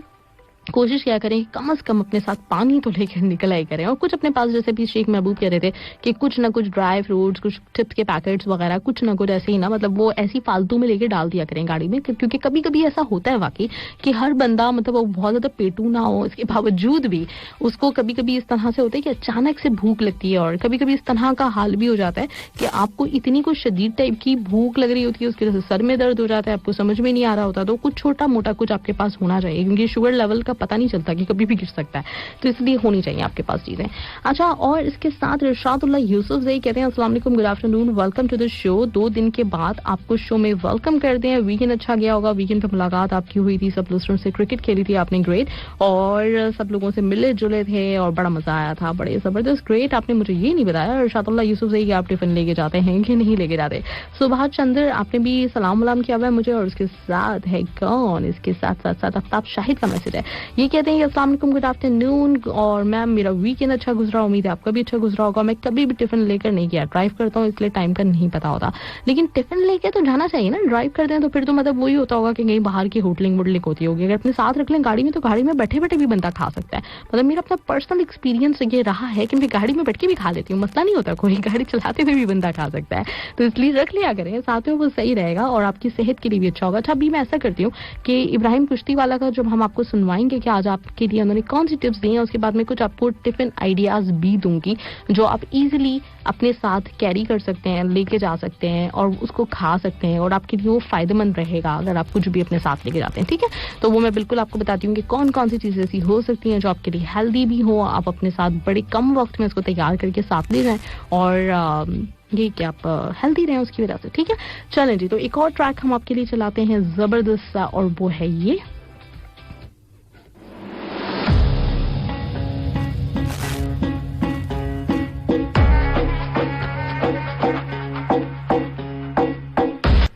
कोशिश क्या करें कम से कम अपने साथ पानी तो लेकर निकल आया करें, और कुछ अपने पास, जैसे भी शेख महबूब कह रहे थे कि कुछ ना कुछ ड्राई फ्रूट्स, कुछ चिप्स के पैकेट्स वगैरह, कुछ ना कुछ ऐसे ही ना, मतलब वो ऐसी फालतू में लेके डाल दिया करें गाड़ी में, क्योंकि कभी कभी ऐसा होता है वाकई कि हर बंदा, मतलब वो बहुत ज्यादा पेटू ना हो, इसके बावजूद भी उसको कभी कभी इस तरह से होता है कि अचानक से भूख लगती है, और कभी कभी इस तरह का हाल भी हो जाता है कि आपको इतनी कुछ शदीद टाइप की भूख लग रही होती है, उसकी वजह से सर में दर्द हो जाता है, आपको समझ में नहीं आ रहा होता, तो कुछ छोटा मोटा कुछ आपके पास होना चाहिए, क्योंकि शुगर लेवल का पता नहीं चलता कि कभी भी गिर सकता है, तो इसलिए होनी चाहिए आपके पास चीजें। अच्छा, और इसके साथ इरशादुल्लाह यूसुफ जी कहते हैं अस्सलाम वालेकुम, good afternoon, welcome to the show. 2 दिन के बाद आपको शो में वेलकम करते हैं। वीकेंड अच्छा गया होगा, वीकेंड पे मुलाकात आपकी हुई थी, सब लिस्टनर से क्रिकेट खेली थी आपने, ग्रेट, और सब लोगों से मिले जुले थे और बड़ा मजा आया था, बड़े जबरदस्त, ग्रेट। आपने मुझे ये नहीं बताया इरशादुल्लाह यूसुफ जी कि आप टिफिन लेके जाते हैं कि नहीं लेके जाते। सुभाष चंद्र आपने भी सलाम वलाम किया हुआ है मुझे, और उसके साथ है कौन, इसके साथ साथ साथ आफ्ताब शाहिद का मैसेज है, ये कहते हैं अस्सलाम वालेकुम, गुड आफ्टरनून, और मैम मेरा वीकेंड अच्छा गुजरा, उम्मीद है आपका भी अच्छा गुजरा होगा। मैं कभी भी टिफिन लेकर नहीं गया, ड्राइव करता हूँ इसलिए टाइम का नहीं पता होता, लेकिन टिफिन लेके तो जाना चाहिए ना, ड्राइव करते हैं तो फिर तो मतलब वही होता होगा कि कहीं बाहर की होटलिंग वोटलिंग होती होगी, अगर अपने साथ रख लें गाड़ी में तो गाड़ी में बैठे बैठे भी बंदा खा सकता है, मतलब मेरा अपना पर्सनल एक्सपीरियंस ये रहा है कि मैं गाड़ी में बैठ के भी खा लेती हूँ, मसला नहीं होता, कोई गाड़ी चलाते हुए भी बंदा खा सकता है, तो इसलिए रख लिया करें साथ में, वो सही रहेगा और आपकी सेहत के लिए भी अच्छा होगा। अच्छा, अभी मैं ऐसा करती हूँ कि इब्राहिम कुश्ती वाला का जब हम आपको सुनवाएंगे कि आज आपके लिए उन्होंने कौन सी टिप्स दी हैं, उसके बाद में कुछ आपको टिफिन आइडियाज भी दूंगी जो आप इजीली अपने साथ कैरी कर सकते हैं, लेके जा सकते हैं और उसको खा सकते हैं, और आपके लिए वो फायदेमंद रहेगा अगर आप कुछ भी अपने साथ लेके जाते हैं, ठीक है। तो वो मैं बिल्कुल आपको बताती हूँ कि कौन कौन सी चीजें ऐसी हो सकती हैं जो आपके लिए हेल्दी भी हो, आप अपने साथ बड़े कम वक्त में उसको तैयार करके साथ ले जाएं, और ये कि आप हेल्दी रहें उसकी वजह से, ठीक है। चलें जी, तो एक और ट्रैक हम आपके लिए चलाते हैं जबरदस्त सा, और वो है ये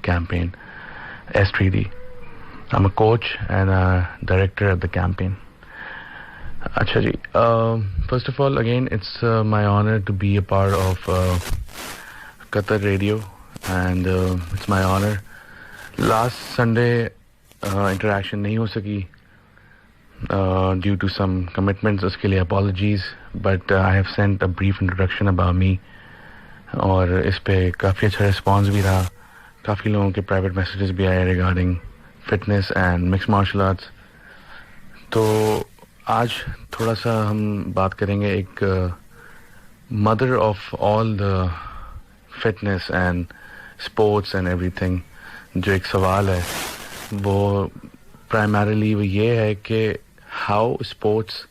campaign, S3D. I'm a coach and a director of the campaign. Acha ji, first of all, again, it's my honor to be a part of Qatar Radio, and it's my honor. Last Sunday, interaction nahi ho saki due to some commitments. Uske liye apologies, but I have sent a brief introduction about me, और इस पे काफ़ी अच्छा response भी रहा, काफ़ी लोगों के प्राइवेट मैसेजेस भी आए regarding fitness and mix martial arts. तो आज थोड़ा सा हम बात करेंगे एक mother of all the fitness and sports and everything, जो एक सवाल है वो प्राइमरीली वो ये है कि हाउ स्पोर्ट्स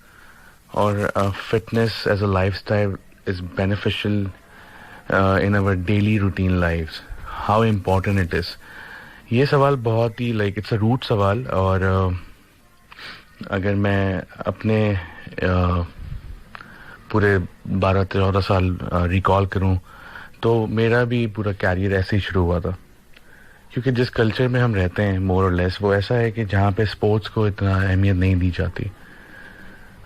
और fitness as a lifestyle is beneficial in our daily routine lives, how important it is. ये सवाल बहुत ही it's a root सवाल, और अगर मैं अपने पूरे 12-14 साल रिकॉल करूं तो मेरा भी पूरा कैरियर ऐसे ही शुरू हुआ था, क्योंकि जिस कल्चर में हम रहते हैं मोर और लेस वो ऐसा है कि जहाँ पे स्पोर्ट्स को इतना अहमियत नहीं दी जाती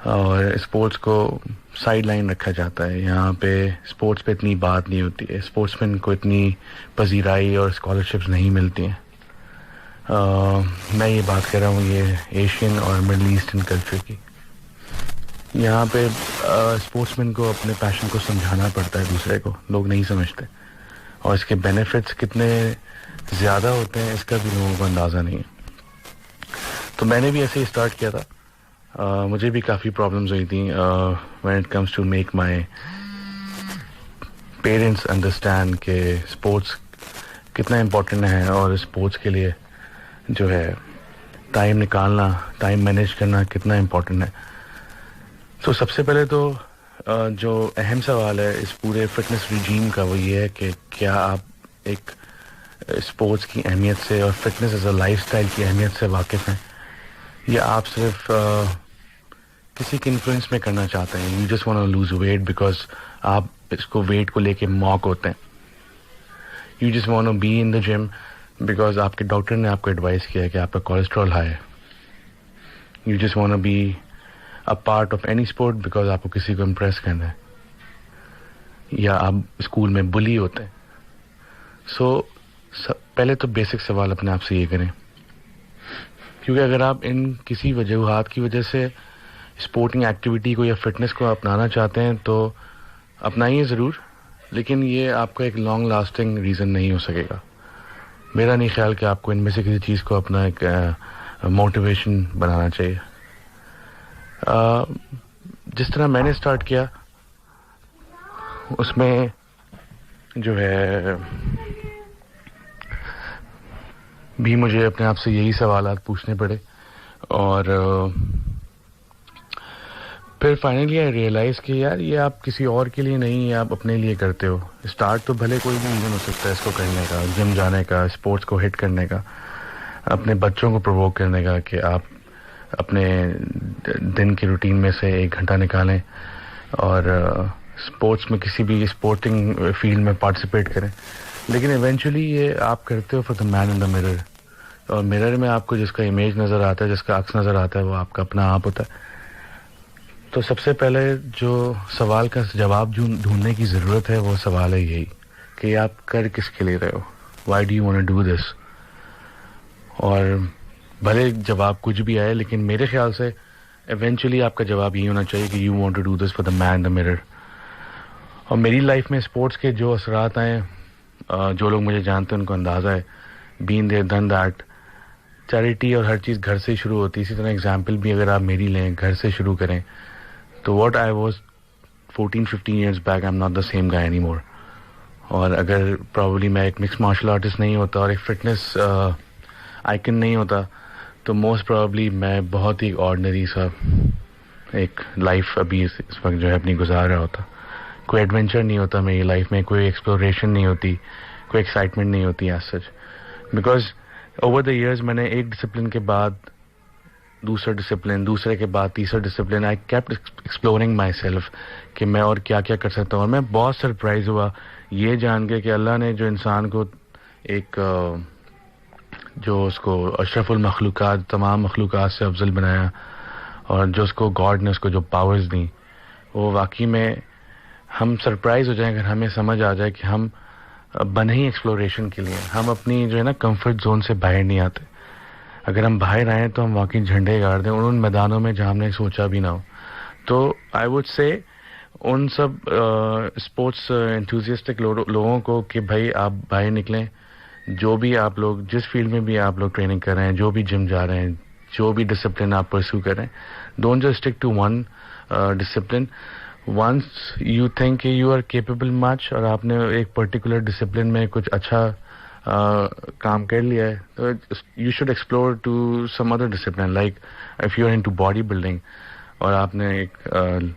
और स्पोर्ट्स को साइड लाइन रखा जाता है। यहाँ पे स्पोर्ट्स पे इतनी बात नहीं होती है, स्पोर्ट्समैन को इतनी पजीराई और स्कॉलरशिप्स नहीं मिलती हैं। मैं ये बात कर रहा हूँ ये एशियन और मिडल ईस्टर्न कल्चर की। यहाँ पे स्पोर्ट्समैन को अपने पैशन को समझाना पड़ता है दूसरे को, लोग नहीं समझते, और इसके बेनिफिट्स कितने ज़्यादा होते हैं इसका भी लोगों को अंदाज़ा नहीं है। तो मैंने भी ऐसे ही स्टार्ट किया था। मुझे भी काफ़ी प्रॉब्लम्स हुई थी when it comes to make my parents understand कि स्पोर्ट्स कितना इम्पोर्टेंट है, और स्पोर्ट्स के लिए जो है टाइम निकालना, टाइम मैनेज करना कितना इम्पोर्टेंट है। तो सबसे पहले तो जो अहम सवाल है इस पूरे फिटनेस रिजीम का वो ये है कि क्या आप एक स्पोर्ट्स की अहमियत से और फिटनेस एज अ लाइफस्टाइल की अहमियत से वाकिफ़ हैं, या आप सिर्फ किसी के इन्फ्लुएंस में करना चाहते हैं। You just want to lose weight because आप इसको वेट को लेके मॉक होते हैं। You just want to be in the gym because आपके डॉक्टर ने आपको एडवाइस किया है कि आपका कोलेस्ट्रॉल हाई है। You just want to be a part of any sport because आपको किसी को इम्प्रेस करना है, या आप स्कूल में बुली होते हैं। सो पहले तो बेसिक सवाल अपने आप से ये करें क्योंकि अगर आप इन किसी वजूहात की वजह से स्पोर्टिंग एक्टिविटी को या फिटनेस को अपनाना चाहते हैं तो अपनाइए ज़रूर, लेकिन ये आपका एक लॉन्ग लास्टिंग रीज़न नहीं हो सकेगा. मेरा नहीं ख्याल कि आपको इनमें से किसी चीज़ को अपना एक मोटिवेशन बनाना चाहिए. जिस तरह मैंने स्टार्ट किया उसमें जो है भी मुझे अपने आप से यही सवालात पूछने पड़े और फिर फाइनली आई रियलाइज कि यार ये आप किसी और के लिए नहीं, आप अपने लिए करते हो. स्टार्ट तो भले कोई भी रीजन हो सकता है इसको करने का, जिम जाने का, स्पोर्ट्स को हिट करने का, अपने बच्चों को प्रोवोक करने का कि आप अपने दिन की रूटीन में से 1 घंटा निकालें और स्पोर्ट्स में किसी भी स्पोर्टिंग फील्ड में पार्टिसिपेट करें. लेकिन इवेंचुअली ये आप करते हो for the man in the mirror, और मिरर में आपको जिसका इमेज नज़र आता है, जिसका अक्स नज़र आता है, वो आपका अपना आप होता है. तो सबसे पहले जो सवाल का जवाब ढूंढने की ज़रूरत है वो सवाल है यही कि आप कर किसके लिए रहे हो, why do you want to do this. और भले जवाब कुछ भी आए, लेकिन मेरे ख्याल से इवेंचुअली आपका जवाब यही होना चाहिए कि you want to do this for the man in the mirror. और मेरी लाइफ में स्पोर्ट्स के जो असरात आए, जो लोग मुझे जानते हैं उनको अंदाज़ा है, been there done that. Charity और हर चीज़ घर से ही शुरू होती है. इसी तरह एग्जाम्पल भी अगर आप मेरी लें, घर से शुरू करें, तो what I was 14-15 years back, I am not the same guy any more. और अगर प्रॉब्ली मैं एक मिक्स मार्शल आर्टिस्ट नहीं होता और एक फिटनेस आइकन नहीं होता, तो मोस्ट प्रॉब्ली मैं बहुत ही ऑर्डिनरी सा एक लाइफ अभी इस वक्त जो है अपनी गुजार रहा होता. कोई एडवेंचर नहीं होता मेरी लाइफ में, कोई एक्सप्लोरेशन नहीं होती, कोई एक्साइटमेंट नहीं होती as such. Because over the years मैंने एक डिसिप्लिन के बाद दूसरा डिसिप्लिन, दूसरे के बाद तीसरा discipline, I kept exploring my self कि मैं और क्या क्या कर सकता हूँ. और मैं बहुत सरप्राइज हुआ ये जान के कि अल्लाह ने जो इंसान को एक जो उसको अशरफुल मखलूक़ात, तमाम मखलूक़ात से अफजल बनाया, और जो उसको गॉड ने उसको जो पावर्स दी, वो वाकई में हम सरप्राइज हो जाएं अगर हमें समझ आ जाए कि हम बने ही एक्सप्लोरेशन के लिए. हम अपनी जो है ना कंफर्ट जोन से बाहर नहीं आते. अगर हम बाहर आए तो हम वाकई झंडे गाड़ दें उन मैदानों में जहाँ हमने सोचा भी ना हो. तो आई वुड से उन सब स्पोर्ट्स एंथुसियास्टिक लोगों को कि भाई आप बाहर निकलें. जो भी आप लोग, जिस फील्ड में भी आप लोग ट्रेनिंग कर रहे हैं, जो भी जिम जा रहे हैं, जो भी डिसिप्लिन आप परस्यू कर रहे हैं, don't just stick to one discipline. Once you think you are capable much और आपने एक पर्टिकुलर डिसिप्लिन में कुछ अच्छा काम कर लिया है, तो you should explore to some other discipline. Like if you are into body building और आपने एक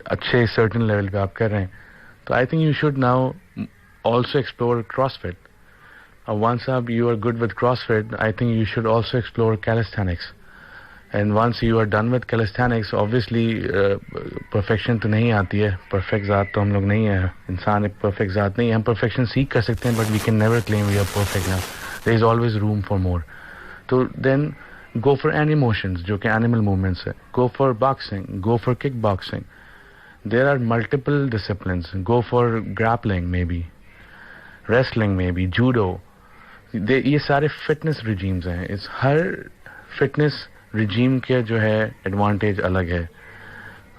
अच्छे सर्टेन लेवल पे आप कर रहे हैं, तो I think you should now also explore CrossFit. once you are good with CrossFit, I think you should also explore calisthenics. And once you are done with calisthenics, obviously perfection तो नहीं आती है, perfect ज़ात तो हम लोग नहीं है, इंसान एक perfect ज़ात नहीं है. हम perfection सीख कर सकते हैं, but we can never claim we are perfect now. There is always room for more. तो then go for any motions जो कि animal movements है. Go for boxing, go for kickboxing. There are multiple disciplines. Go for grappling maybe, wrestling maybe, judo. ये सारे fitness regimes हैं. इस हर fitness regime के जो है एडवांटेज अलग है.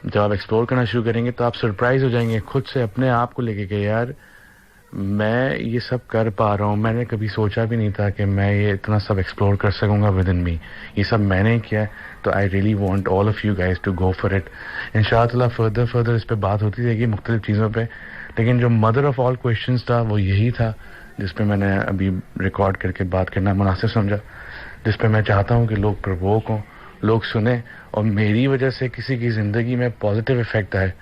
जब आप एक्सप्लोर करना शुरू करेंगे तो आप सरप्राइज हो जाएंगे खुद से अपने आप को लेके कि यार मैं ये सब कर पा रहा हूँ. मैंने कभी सोचा भी नहीं था कि मैं ये इतना सब एक्सप्लोर कर सकूंगा विद इन मी. ये सब मैंने किया है. तो I really want all of you guys to go for it. इंशाअल्लाह फर्दर इस पे बात होती रहेगी मुख्तलिफ चीज़ों पे. लेकिन जो मदर ऑफ ऑल क्वेश्चंस था वो यही था जिस पे मैंने अभी रिकॉर्ड करके बात करना मुनासिब समझा, जिस पे मैं चाहता हूँ कि लोग प्रवोक हों, लोग सुने और मेरी वजह से किसी की ज़िंदगी में पॉजिटिव इफेक्ट आए.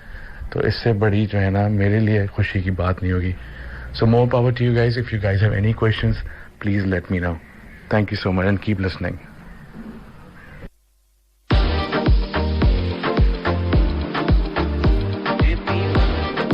तो इससे बड़ी जो है ना मेरे लिए खुशी की बात नहीं होगी. So more power to you guys. If you guys have any questions please let me know. Thank you so much and keep listening.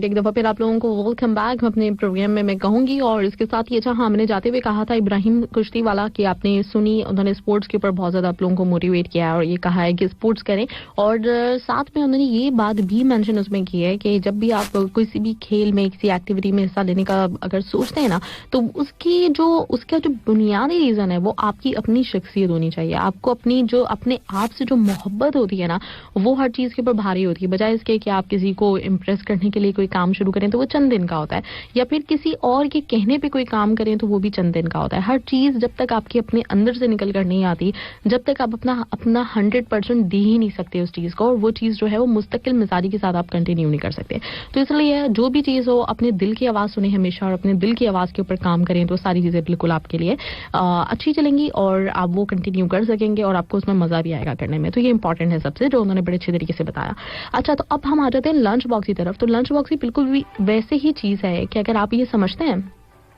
एक दफा फिर आप लोगों को वेलकम बैक अपने प्रोग्राम में मैं कहूंगी। और इसके साथ ही अच्छा, हाँ, मैंने जाते हुए कहा था इब्राहिम कुश्ती वाला कि आपने सुनी, उन्होंने स्पोर्ट्स के ऊपर बहुत ज्यादा आप लोगों को मोटिवेट किया है और ये कहा है कि स्पोर्ट्स करें। और साथ में उन्होंने ये बात भी मेंशन उसमें की है कि जब भी आप किसी भी खेल में, किसी एक्टिविटी में हिस्सा लेने का अगर सोचते हैं ना, तो उसका जो बुनियादी रीजन है वो आपकी अपनी शख्सियत होनी चाहिए। आपको अपनी जो अपने आप से जो मोहब्बत होती है ना, वो हर चीज के ऊपर भारी होती है, बजाय इसके कि आप किसी को इम्प्रेस करने के लिए कोई काम शुरू करें तो वो चंद दिन का होता है, या फिर किसी और के कहने पे कोई काम करें तो वो भी चंद दिन का होता है। हर चीज जब तक आपके अपने अंदर से निकल कर नहीं आती, जब तक आप अपना 100% दे ही नहीं सकते उस चीज को, और वो चीज जो है वो मुस्तकिल मिजाजी के साथ आप कंटिन्यू नहीं कर सकते। तो इसलिए जो भी चीज हो अपने दिल की आवाज सुने हमेशा, और अपने दिल की आवाज के ऊपर काम करें तो सारी चीजें बिल्कुल आपके लिए अच्छी चलेंगी और आप वो कंटिन्यू कर सकेंगे और आपको उसमें मजा भी आएगा करने में। तो ये इंपॉर्टेंट है सबसे, जो उन्होंने बड़े अच्छे तरीके से बताया। अच्छा, तो अब हम आ जाते हैं लंच बॉक्स की तरफ। तो लंच बॉक्स ही बिल्कुल भी वैसे ही चीज है कि अगर आप ये समझते हैं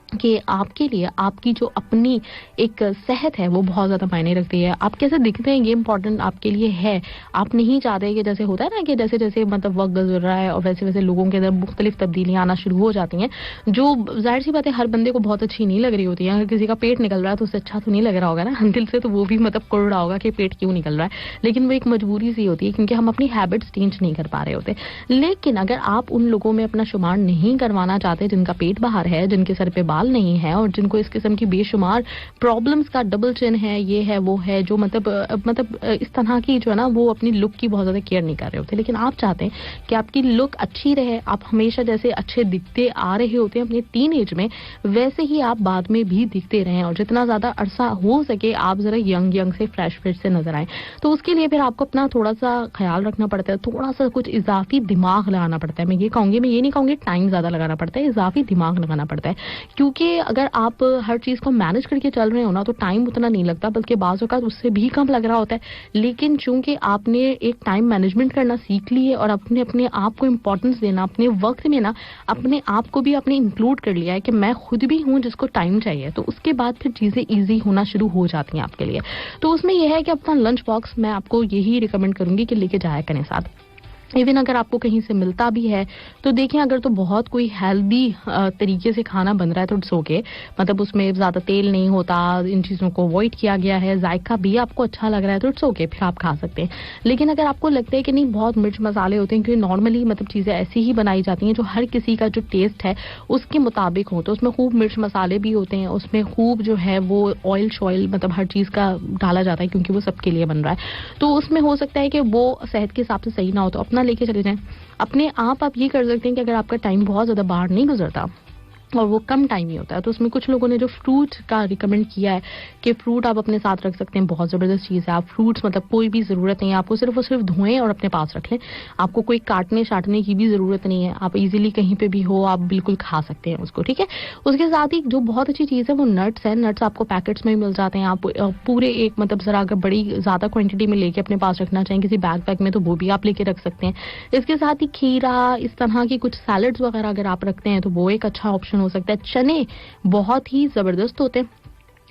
कि आपके लिए आपकी जो अपनी एक सेहत है वो बहुत ज्यादा मायने रखती है, आप कैसे दिखते हैं ये इंपॉर्टेंट आपके लिए है। आप नहीं चाहते कि जैसे होता है ना कि जैसे जैसे मतलब वक्त गुजर रहा है और वैसे वैसे लोगों के अंदर मुख्तलिफ तब्दीलियां आना शुरू हो जाती हैं, जो जाहिर सी बात है हर बंदे को बहुत अच्छी नहीं लग रही होती है। अगर किसी का पेट निकल रहा है तो उससे अच्छा तो नहीं लग रहा होगा ना दिल से, तो वो भी मतलब कुड़ रहा होगा कि पेट क्यों निकल रहा है, लेकिन वो एक मजबूरी सी होती है क्योंकि हम अपनी हैबिट्स चेंज नहीं कर पा रहे होते। लेकिन अगर आप उन लोगों में अपना शुमार नहीं करवाना चाहते जिनका पेट बाहर है, जिनके सर पे बाल नहीं है और जिनको इस किस्म की बेशुमार प्रॉब्लम्स का डबल चिन है, ये है वो है, जो मतलब इस तरह की जो है ना वो अपनी लुक की बहुत ज्यादा केयर नहीं कर रहे होते, लेकिन आप चाहते हैं कि आपकी लुक अच्छी रहे, आप हमेशा जैसे अच्छे दिखते आ रहे होते हैं अपने टीन एज में, वैसे ही आप बाद में भी दिखते रहें और जितना ज्यादा अरसा हो सके आप जरा यंग से फ्रेश से नजर आए। तो उसके लिए फिर आपको अपना थोड़ा सा ख्याल रखना पड़ता है, थोड़ा सा कुछ इजाफी दिमाग लगाना पड़ता है। मैं ये नहीं कहूंगी टाइम ज्यादा लगाना पड़ता है, इजाफी दिमाग लगाना पड़ता है, क्योंकि अगर आप हर चीज को मैनेज करके चल रहे हो ना तो टाइम उतना नहीं लगता, बल्कि बाज़ औक़ात उससे भी कम लग रहा होता है। लेकिन चूंकि आपने एक टाइम मैनेजमेंट करना सीख ली है और अपने आप को इंपॉर्टेंस देना, अपने वक्त में ना अपने आप को भी आपने इंक्लूड कर लिया है कि मैं खुद भी हूं जिसको टाइम चाहिए, तो उसके बाद फिर चीजें ईजी होना शुरू हो जाती हैं आपके लिए। तो उसमें यह है कि अपना लंच बॉक्स मैं आपको यही रिकमेंड करूंगी कि लेके जाया करें साथ। इवन अगर आपको कहीं से मिलता भी है तो देखिए, अगर तो बहुत कोई हेल्दी तरीके से खाना बन रहा है तो इट्स ओके, मतलब उसमें ज्यादा तेल नहीं होता, इन चीजों को अवॉइड किया गया है, जायका भी आपको अच्छा लग रहा है तो इट्स ओके, फिर आप खा सकते हैं। लेकिन अगर आपको लगता है कि नहीं बहुत मिर्च मसाले होते हैं, क्योंकि नॉर्मली मतलब चीजें ऐसी ही बनाई जाती हैं जो हर किसी का जो टेस्ट है उसके मुताबिक हो, तो उसमें खूब मिर्च मसाले भी होते हैं, उसमें खूब जो है वो ऑयल शॉयल मतलब हर चीज का डाला जाता है क्योंकि वो सबके लिए बन रहा है, तो उसमें हो सकता है कि वो सेहत के हिसाब से सही ना हो, तो लेके चले जाएं। अपने आप ये कर सकते हैं कि अगर आपका टाइम बहुत ज्यादा बाहर नहीं गुजरता और वो कम टाइम ही होता है, तो उसमें कुछ लोगों ने जो फ्रूट का रिकमेंड किया है कि फ्रूट आप अपने साथ रख सकते हैं, बहुत जबरदस्त चीज है। आप फ्रूट्स मतलब कोई भी जरूरत नहीं है आपको, सिर्फ और सिर्फ धोएं और अपने पास रख लें, आपको कोई काटने छाटने की भी जरूरत नहीं है, आप इजीली कहीं पे भी हो आप बिल्कुल खा सकते हैं उसको, ठीक है। उसके साथ ही जो बहुत अच्छी चीज है वो नट्स है, नट्स आपको पैकेट्स में मिल जाते हैं, आप पूरे एक मतलब जरा अगर बड़ी ज्यादा क्वांटिटी में लेके अपने पास रखना चाहें किसी बैग में तो वो भी आप लेके रख सकते हैं। इसके साथ ही खीरा, इस तरह की कुछ सैलड्स वगैरह अगर आप रखते हैं तो वो एक अच्छा ऑप्शन हो सकता है। चने बहुत ही जबरदस्त होते हैं,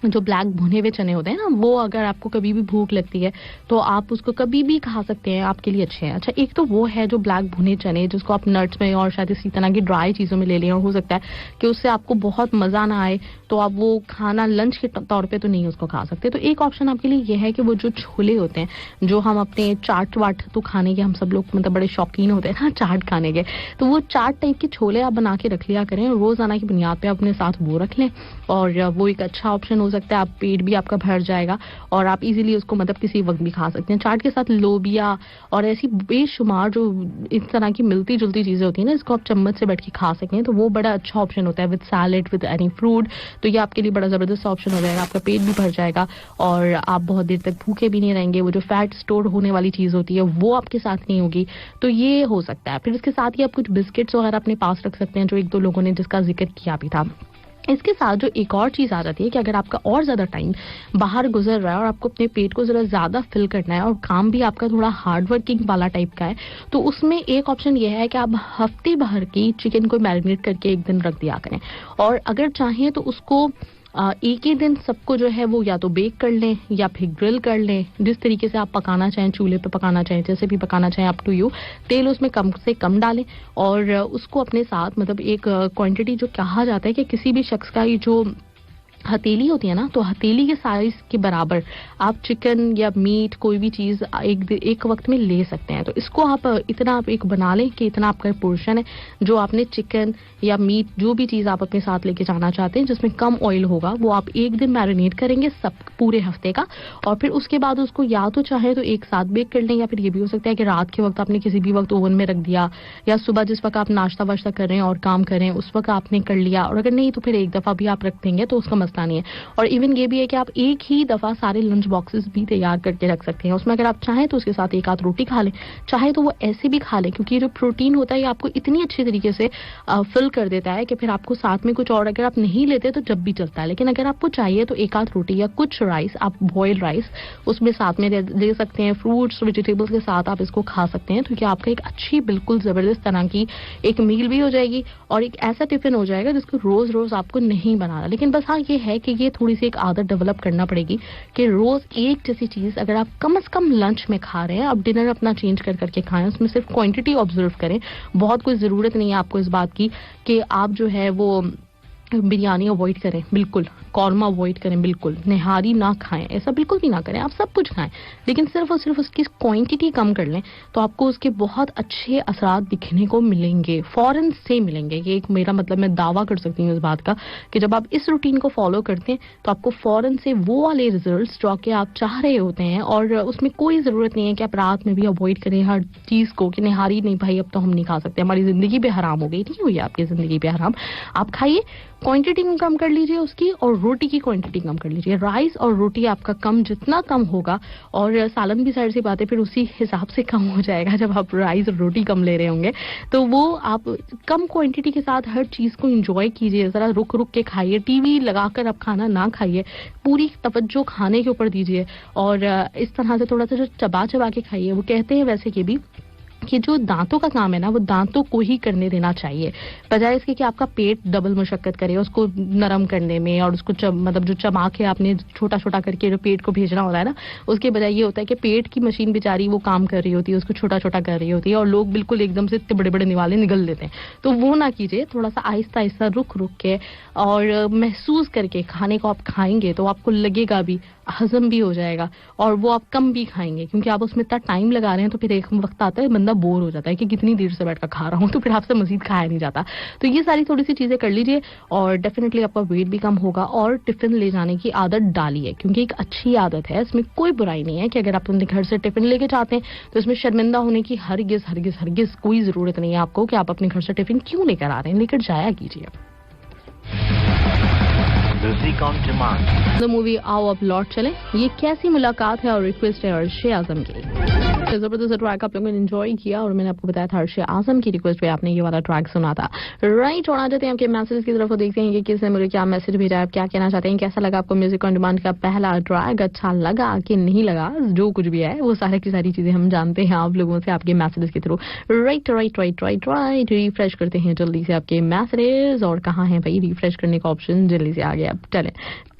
जो ब्लैक भुने हुए चने होते हैं ना, वो अगर आपको कभी भी भूख लगती है तो आप उसको कभी भी खा सकते हैं, आपके लिए अच्छे हैं। अच्छा, एक तो वो है जो ब्लैक भुने चने जिसको आप नट्स में और शायद इसी तरह की ड्राई चीजों में ले लें, और हो सकता है कि उससे आपको बहुत मजा ना आए तो आप वो खाना लंच के तौर पे तो नहीं उसको खा सकते। तो एक ऑप्शन आपके लिए यह है कि वो जो छोले होते हैं जो हम अपने चाट वाट तो खाने के हम सब लोग मतलब बड़े शौकीन होते हैं ना चाट खाने के, तो वो चाट टाइप के छोले आप बना के रख लिया करें, रोजाना की बुनियाद पे अपने साथ वो रख लें, और वो एक अच्छा ऑप्शन हो सकता है। आप पेट भी आपका भर जाएगा और आप इजीली उसको मतलब किसी वक्त भी खा सकते हैं। चाट के साथ लोबिया और ऐसी बेशुमार जो इस तरह की मिलती जुलती चीजें होती हैं ना, इसको आप चम्मच से बैठ के खा सकते हैं, तो वो बड़ा अच्छा ऑप्शन होता है with salad with any fruit. तो ये आपके लिए बड़ा जबरदस्त ऑप्शन हो जाएगा, आपका पेट भी भर जाएगा और आप बहुत देर तक भूखे भी नहीं रहेंगे, वो जो फैट स्टोर होने वाली चीज होती है वो आपके साथ नहीं होगी, तो ये हो सकता है। फिर इसके साथ ही आप कुछ बिस्किट्स वगैरह अपने पास रख सकते हैं, जो एक दो लोगों ने जिसका जिक्र किया भी था। इसके साथ जो एक और चीज आ जाती है कि अगर आपका और ज्यादा टाइम बाहर गुजर रहा है और आपको अपने पेट को जरा ज्यादा फिल करना है और काम भी आपका थोड़ा हार्ड वर्किंग वाला टाइप का है, तो उसमें एक ऑप्शन यह है कि आप हफ्ते भर की चिकन को मैरिनेट करके एक दिन रख दिया करें, और अगर चाहें तो उसको एक ही दिन सबको जो है वो या तो बेक कर लें या फिर ग्रिल कर लें, जिस तरीके से आप पकाना चाहें, चूल्हे पे पकाना चाहें, जैसे भी पकाना चाहें, अप टू यू। तेल उसमें कम से कम डालें और उसको अपने साथ मतलब एक क्वांटिटी जो कहा जाता है कि किसी भी शख्स का ये जो हथेली होती है ना, तो हथेली के साइज के बराबर आप चिकन या मीट कोई भी चीज एक वक्त में ले सकते हैं। तो इसको आप इतना आप एक बना लें कि इतना आपका पोर्शन है जो आपने चिकन या मीट जो भी चीज आप अपने साथ लेके जाना चाहते हैं जिसमें कम ऑयल होगा, वो आप एक दिन मैरिनेट करेंगे सब पूरे हफ्ते का। और फिर उसके बाद उसको या तो चाहे तो एक साथ बेक कर लें, या फिर ये भी हो सकता है कि रात के वक्त आपने किसी भी वक्त ओवन में रख दिया, या सुबह जिस वक्त आप नाश्ता वाश्ता कर रहे हैं और काम कर रहे हैं उस वक्त आपने कर लिया। और अगर नहीं तो फिर एक दफा भी आप रख देंगे तो उसका नहीं है। और इवन ये भी है कि आप एक ही दफा सारे लंच बॉक्सेस भी तैयार करके रख सकते हैं। उसमें अगर आप चाहें तो उसके साथ एक आध रोटी खा लें, चाहे तो वो ऐसे भी खा लें, क्योंकि ये जो प्रोटीन होता है ये आपको इतनी अच्छी तरीके से फिल कर देता है कि फिर आपको साथ में कुछ और अगर आप नहीं लेते तो जब भी चलता है। लेकिन अगर आपको चाहिए तो एक आध रोटी या कुछ राइस, आप बॉइल्ड राइस उसमें साथ में ले सकते हैं, फ्रूट्स वेजिटेबल्स के साथ आप इसको खा सकते हैं। तो आपका एक अच्छी बिल्कुल जबरदस्त तरह की एक मील भी हो जाएगी और एक ऐसा टिफिन हो जाएगा जिसको रोज रोज आपको नहीं बनाना। लेकिन बस हाँ ये है कि ये थोड़ी सी एक आदत डेवलप करना पड़ेगी कि रोज एक जैसी चीज अगर आप कम से कम लंच में खा रहे हैं, आप डिनर अपना चेंज कर करके खाएं, उसमें सिर्फ क्वांटिटी ऑब्जर्व करें। बहुत कोई जरूरत नहीं है आपको इस बात की कि आप जो है वो बिरयानी अवॉइड करें, बिल्कुल कौरमा अवॉइड करें, बिल्कुल निहारी ना खाएं, ऐसा बिल्कुल भी ना करें। आप सब कुछ खाएं लेकिन सिर्फ और सिर्फ उसकी क्वांटिटी कम कर लें तो आपको उसके बहुत अच्छे असरात दिखने को मिलेंगे, फौरन से मिलेंगे। ये एक मेरा मतलब मैं दावा कर सकती हूँ इस बात का कि जब आप इस रूटीन को फॉलो करते हैं तो आपको फौरन से वो वाले रिजल्ट्स जो कि आप चाह रहे होते हैं। और उसमें कोई जरूरत नहीं है कि आप रात में भी अवॉइड करें हर चीज को कि निहारी नहीं भाई अब तो हम नहीं खा सकते, हमारी जिंदगी पे हराम हो गई। नहीं हुई आपकी जिंदगी पे हराम, आप खाइए, क्वांटिटी कम कर लीजिए उसकी, और रोटी की क्वांटिटी कम कर लीजिए। राइस और रोटी आपका कम जितना कम होगा, और सालन भी सारी सी बातें फिर उसी हिसाब से कम हो जाएगा जब आप राइस और रोटी कम ले रहे होंगे। तो वो आप कम क्वांटिटी के साथ हर चीज को एंजॉय कीजिए, जरा रुक रुक के खाइए, टीवी लगाकर आप खाना ना खाइए, पूरी तवज्जो खाने के ऊपर दीजिए और इस तरह से थोड़ा सा जो चबा चबा के खाइए। वो कहते हैं वैसे कि भी कि जो दांतों का काम है ना वो दांतों को ही करने देना चाहिए, बजाय इसके कि आपका पेट डबल मशक्कत करे उसको नरम करने में और उसको मतलब जो चबा के आपने छोटा छोटा करके जो पेट को भेजना होता है ना, उसके बजाय ये होता है कि पेट की मशीन बेचारी वो काम कर रही होती है, उसको छोटा छोटा कर रही होती है और लोग बिल्कुल एकदम से इतने बड़े बड़े निवाले निगल लेते हैं। तो वो ना कीजिए, थोड़ा सा आहिस्ता आहिस्ता रुक रुक के और महसूस करके खाने को आप खाएंगे तो आपको लगेगा भी, हजम भी हो जाएगा और वो आप कम भी खाएंगे, क्योंकि आप उसमें इतना टाइम लगा रहे हैं। तो फिर एक वक्त आता है बंदा बोर हो जाता है कि कितनी देर से बैठकर खा रहा हूं, तो फिर आपसे मजीद खाया नहीं जाता। तो ये सारी थोड़ी सी चीजें कर लीजिए और डेफिनेटली आपका वेट भी कम होगा। और टिफिन ले जाने की आदत डालिए, क्योंकि एक अच्छी आदत है, इसमें कोई बुराई नहीं है कि अगर आप अपने घर से टिफिन लेके जाते हैं तो इसमें शर्मिंदा होने की हरगिज हरगिज हरगिज कोई जरूरत नहीं है आपको कि आप अपने घर से टिफिन क्यों लेकर आ रहे हैं, लेकर जाया कीजिए। द मूवी आओ अब लौट चले, ये कैसी मुलाकात है और रिक्वेस्ट है अर्शे आजम की। जबरदस्त ट्रैक आप लोगों ने एंजॉय किया और मैंने आपको बताया था अर्शे आजम की रिक्वेस्ट पे आपने ये वाला ट्रैक सुना था। राइट, और आ जाते हैं आपके मैसेज की तरफ, देखते हैं कि किसने मुझे क्या मैसेज भेजा है, आप क्या कहना चाहते हैं, कैसा लगा आपको म्यूजिक ऑन डिमांड का पहला ट्रैक, अच्छा लगा कि नहीं लगा, जो कुछ भी है वो सारी की सारी चीजें हम जानते हैं आप लोगों से आपके मैसेज के through. Right right right right right, refresh करते हैं जल्दी से आपके मैसेज, और कहाँ है भाई रिफ्रेश करने का ऑप्शन, जल्दी से आ गया। चले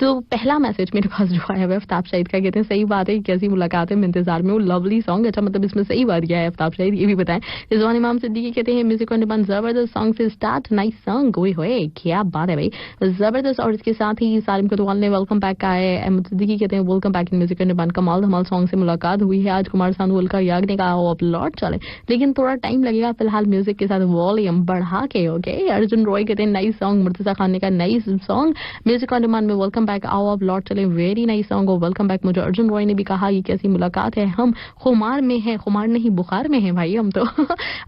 तो पहला मैसेज मेरे पास जो आया है आफ्ताब शाहिद का, कहते हैं सही बात है, कैसी मुलाकात है, मैं इंतजार में हूँ, लवली सॉन्ग। अच्छा मतलब इसमें सही बात क्या है आफ्ताब शाहिद, ये भी बताएं। रिजवान इमाम सिद्दीकी कहते हैं म्यूजिक ऑन डिमांड जबरदस्त सॉन्ग से स्टार्ट, नाइस सॉन्ग, ओए होए क्या बात है भाई, जबरदस्त। और इसके साथ ही सालिम कोतवाल ने वेलकम बैक का है, अहमद सिद्दीकी कहते हैं welcome back in music on demand, कमाल धमाल सॉन्ग से मुलाकात हुई है आज, कुमार सानू का याग ने कहा अपलोड चले, लेकिन थोड़ा टाइम लगेगा, फिलहाल म्यूजिक के साथ वॉल्यूम बढ़ा के। ओके, अर्जुन रॉय कहते हैं नाइस सॉन्ग, मुर्तजा खान ने कहा nice song, music on demand में वेलकम बैक, आओ अब लौट चले, वेरी नाइस सॉन्ग और वेलकम बैक। मुझे अर्जुन रॉय ने भी कहा ये कैसी मुलाकात है, हम खुमार में हैं, खुमार नहीं बुखार में हैं भाई हम तो।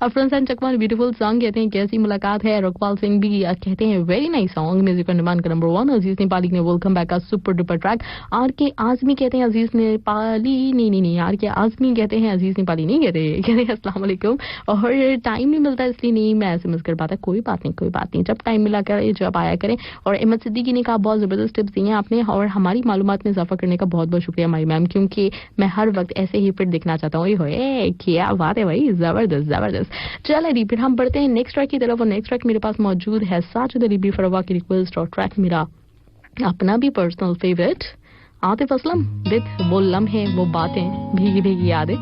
अफरन सन चकवाल ब्यूटीफुल सॉन्ग कहते हैं कैसी मुलाकात है, रकवाल सिंह भी कहते हैं very nice song, music on demand का नंबर 1। अजीज नेपाली ने वेलकम बैक का सुपर डुपर ट्रैक, आर के आजमी कहते हैं अजीज नेपाली नहीं आर के आजमी कहते हैं, अजीज नेपाली नहीं कहते हैं अस्सलाम वालेकुम, और टाइम नहीं मिलता इसलिए नहीं मैं एसएमएस कर पाता, कोई बात नहीं, जब टाइम मिला करे जब आया करें। और अहमद सिद्दीकी ने कहा बहुत जबरदस्त टिप्स दिए आपने और हमारी मालूमात में इजाफा करने का बहुत बहुत शुक्रिया माई मैम, क्योंकि मैं हर वक्त ऐसे ही फिट दिखना चाहता हूँ। क्या बात है भाई, जबरदस्त। चलिए फिर हम बढ़ते हैं नेक्स्ट ट्रैक की तरफ, और नेक्स्ट ट्रैक मेरे पास मौजूद है साजिद अली फरवा की रिक्वेस्ट, और ट्रैक मेरा अपना भी personal favourite Atif Aslam with वो लम्हे वो बातें भीगी भीगी यादें।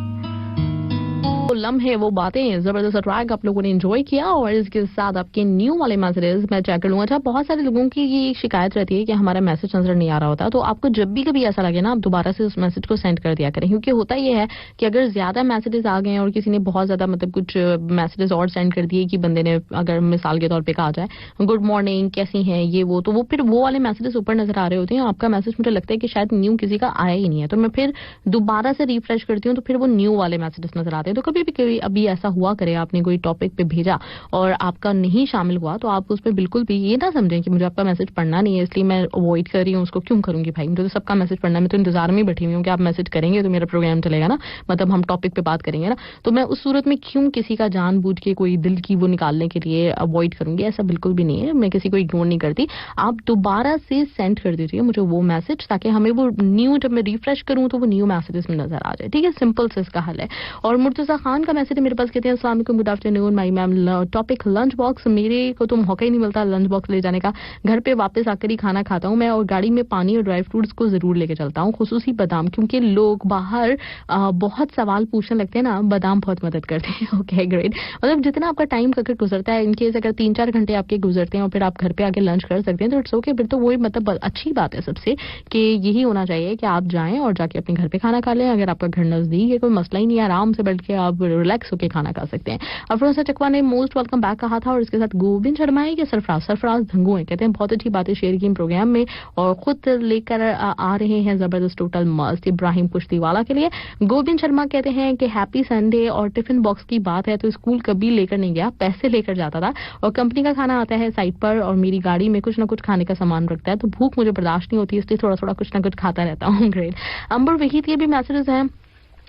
वो लम्हे वो बातें जबरदस्त ट्रैक आप लोगों ने एंजॉय किया और इसके साथ आपके न्यू वाले मैसेजेस मैं चेक कर लूंगा। अच्छा, बहुत सारे लोगों की ये शिकायत रहती है कि हमारा मैसेज नजर नहीं आ रहा होता, तो आपको जब भी कभी ऐसा लगे ना आप दोबारा से उस मैसेज को सेंड कर दिया करें, क्योंकि होता ये है कि अगर ज्यादा मैसेजेस आ गए और किसी ने बहुत ज्यादा मतलब कुछ मैसेजेस और सेंड कर दिए कि बंदे ने अगर मिसाल के तौर पर कहा जाए गुड मॉर्निंग कैसी है ये वो, तो वो फिर वो वाले मैसेजेस ऊपर नजर आ रहे होते हैं, आपका मैसेज मुझे लगता है कि शायद न्यू किसी का आया ही नहीं है, तो मैं फिर दोबारा से रिफ्रेश करती हूँ तो फिर वो न्यू वाले मैसेजेस नजर आते हैं। तो कभी अभी ऐसा हुआ करे आपने कोई टॉपिक पे भेजा और आपका नहीं शामिल हुआ तो आप उस पर बिल्कुल भी ये ना समझें कि मुझे आपका मैसेज पढ़ना नहीं है इसलिए मैं अवॉइड कर रही हूँ उसको। क्यों करूंगी भाई, मुझे तो सबका मैसेज पढ़ना है, मैं तो इंतजार में बैठी हुई हूँ कि आप मैसेज करेंगे तो मेरा प्रोग्राम चलेगा ना, मतलब हम टॉपिक पे बात करेंगे ना, तो मैं उस सूरत में क्यों किसी का जानबूझ के कोई दिल की वो निकालने के लिए अवॉइड करूंगी, ऐसा बिल्कुल भी नहीं है। मैं किसी को इग्नोर नहीं करती, आप दोबारा से सेंड कर दीजिए मुझे वो मैसेज ताकि हमें वो न्यू जब मैं रिफ्रेश करूँ तो वो न्यू मैसेजेस में नजर आ जाए। ठीक है, सिंपल से इसका हल है। और मुर्तजा खान का मैसेज मेरे पास कहते हैं अस्सलाम वालेकुम गुड आफ्टरनून माई मैम, टॉपिक लंच बॉक्स, मेरे को तो मौका ही नहीं मिलता लंच बॉक्स ले जाने का, घर पे वापस आकर ही खाना खाता हूँ मैं और गाड़ी में पानी और ड्राई फ्रूट्स को जरूर लेके चलता हूँ, खुसूसी बादाम, क्योंकि लोग बाहर बहुत सवाल पूछने लगते हैं ना, बादाम बहुत मदद करते हैं। ओके ग्रेट, मतलब जितना आपका टाइम अगर गुजरता है इनकेस अगर 3-4 घंटे आपके गुजरते हैं और फिर आप घर पे आके लंच कर सकते हैं तो इट्स ओके, फिर तो वही मतलब अच्छी बात है सबसे कि यही होना चाहिए कि आप जाएं और जाके अपने घर पे खाना खा लें। अगर आपका घर नजदीक है कोई मसला ही नहीं है, आराम से बैठ के आप रिलैक्स होकर खाना खा सकते हैं। अफरोजा चकवा ने मोस्ट वेलकम बैक कहा था और इसके साथ गोविंद शर्मा है कि सरफराज धंगू है, कहते हैं बहुत अच्छी बातें शेयर की प्रोग्राम में और खुद लेकर आ रहे हैं जबरदस्त टोटल मस्त। इब्राहिम पुश्तीवाला के लिए गोविंद शर्मा कहते हैं कि हैप्पी संडे और टिफिन बॉक्स की बात है तो स्कूल कभी लेकर नहीं गया, पैसे लेकर जाता था और कंपनी का खाना आता है साइट पर और मेरी गाड़ी में कुछ ना कुछ खाने का सामान रखता है तो भूख मुझे बर्दाश्त नहीं होती इसलिए थोड़ा थोड़ा कुछ ना कुछ खाता रहता हूँ। ग्रेट, अंबर वहीद के भी मैसेजेस हैं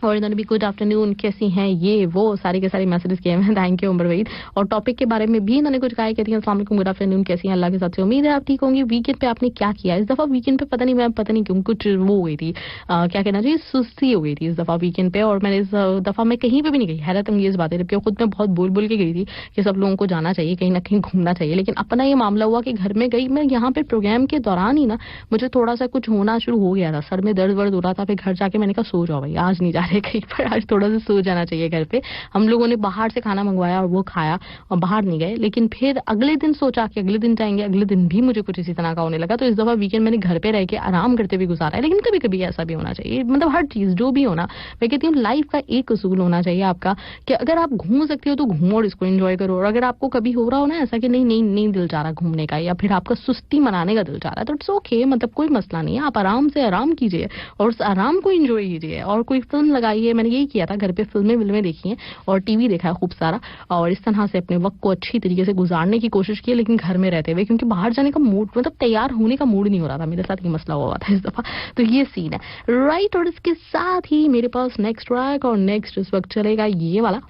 और इन्होंने भी गुड आफ्टरनून कैसी हैं ये वो सारे के सारे मैसेजेस किए हैं, थैंक यू उमर वहीद। और टॉपिक के बारे में भी इन्होंने कुछ कहा, कहती हैं अस्सलाम वालेकुम गुड आफ्टरनून कैसी हैं, अल्लाह के साथ से उम्मीद है आप ठीक होंगी। वीकेंड पे आपने क्या किया इस दफा? वीकेंड पे पता नहीं क्यों कुछ वो हो गई थी, क्या कहना चाहिए, सुस्ती हो गई थी इस दफा वीकेंड पे और मैंने इस दफा मैं कहीं पे भी नहीं गई। हैरत अंगेज बात है, जबकि खुद मैं बहुत बोल के गई थी कि सब लोगों को जाना चाहिए, कहीं ना कहीं घूमना चाहिए, लेकिन अपना ये मामला हुआ कि घर में गई मैं, यहाँ पे प्रोग्राम के दौरान ही ना मुझे थोड़ा सा कुछ होना शुरू हो गया था, सर में दर्द वर्द हो रहा था, फिर घर जाके मैंने कहा सो जाओ भाई आज नहीं जा रहे कहीं पर, आज थोड़ा सा सो जाना चाहिए घर पे। हम लोगों ने बाहर से खाना मंगवाया और वो खाया और बाहर नहीं गए, लेकिन फिर अगले दिन सोचा कि अगले दिन जाएंगे, अगले दिन भी मुझे कुछ इसी तरह का होने लगा। तो इस दफा वीकेंड मैंने घर पे रह के आराम करते हुए गुजारा है, लेकिन कभी कभी ऐसा भी होना चाहिए, मतलब हर चीज जो भी होना, मैं कहती हूँ लाइफ का एक उसूल होना चाहिए आपका कि अगर आप घूम सकते हो तो घूमो और इसको एंजॉय करो, और अगर आपको कभी हो रहा हो ना ऐसा कि नहीं दिल चाह रहा घूमने का या फिर आपका सुस्ती मनाने का दिल चाह रहा है तो इट्स ओके, मतलब कोई मसला नहीं है, आप आराम से आराम कीजिए और उस आराम को एंजॉय कीजिए और कोई फिल्म लगाइए। मैंने यही किया था, घर पे फिल्में देखी हैं और टीवी देखा है खूब सारा और इस तरह से अपने वक्त को अच्छी तरीके से गुजारने की कोशिश की, लेकिन घर में रहते हुए, क्योंकि बाहर जाने का मूड, मतलब तैयार होने का मूड नहीं हो रहा था, मेरे साथ ये मसला हुआ था इस दफा। तो ये सीन है राइट। और इसके साथ ही मेरे पास नेक्स्ट ट्रैक और नेक्स्ट इस वक्त चलेगा ये वाला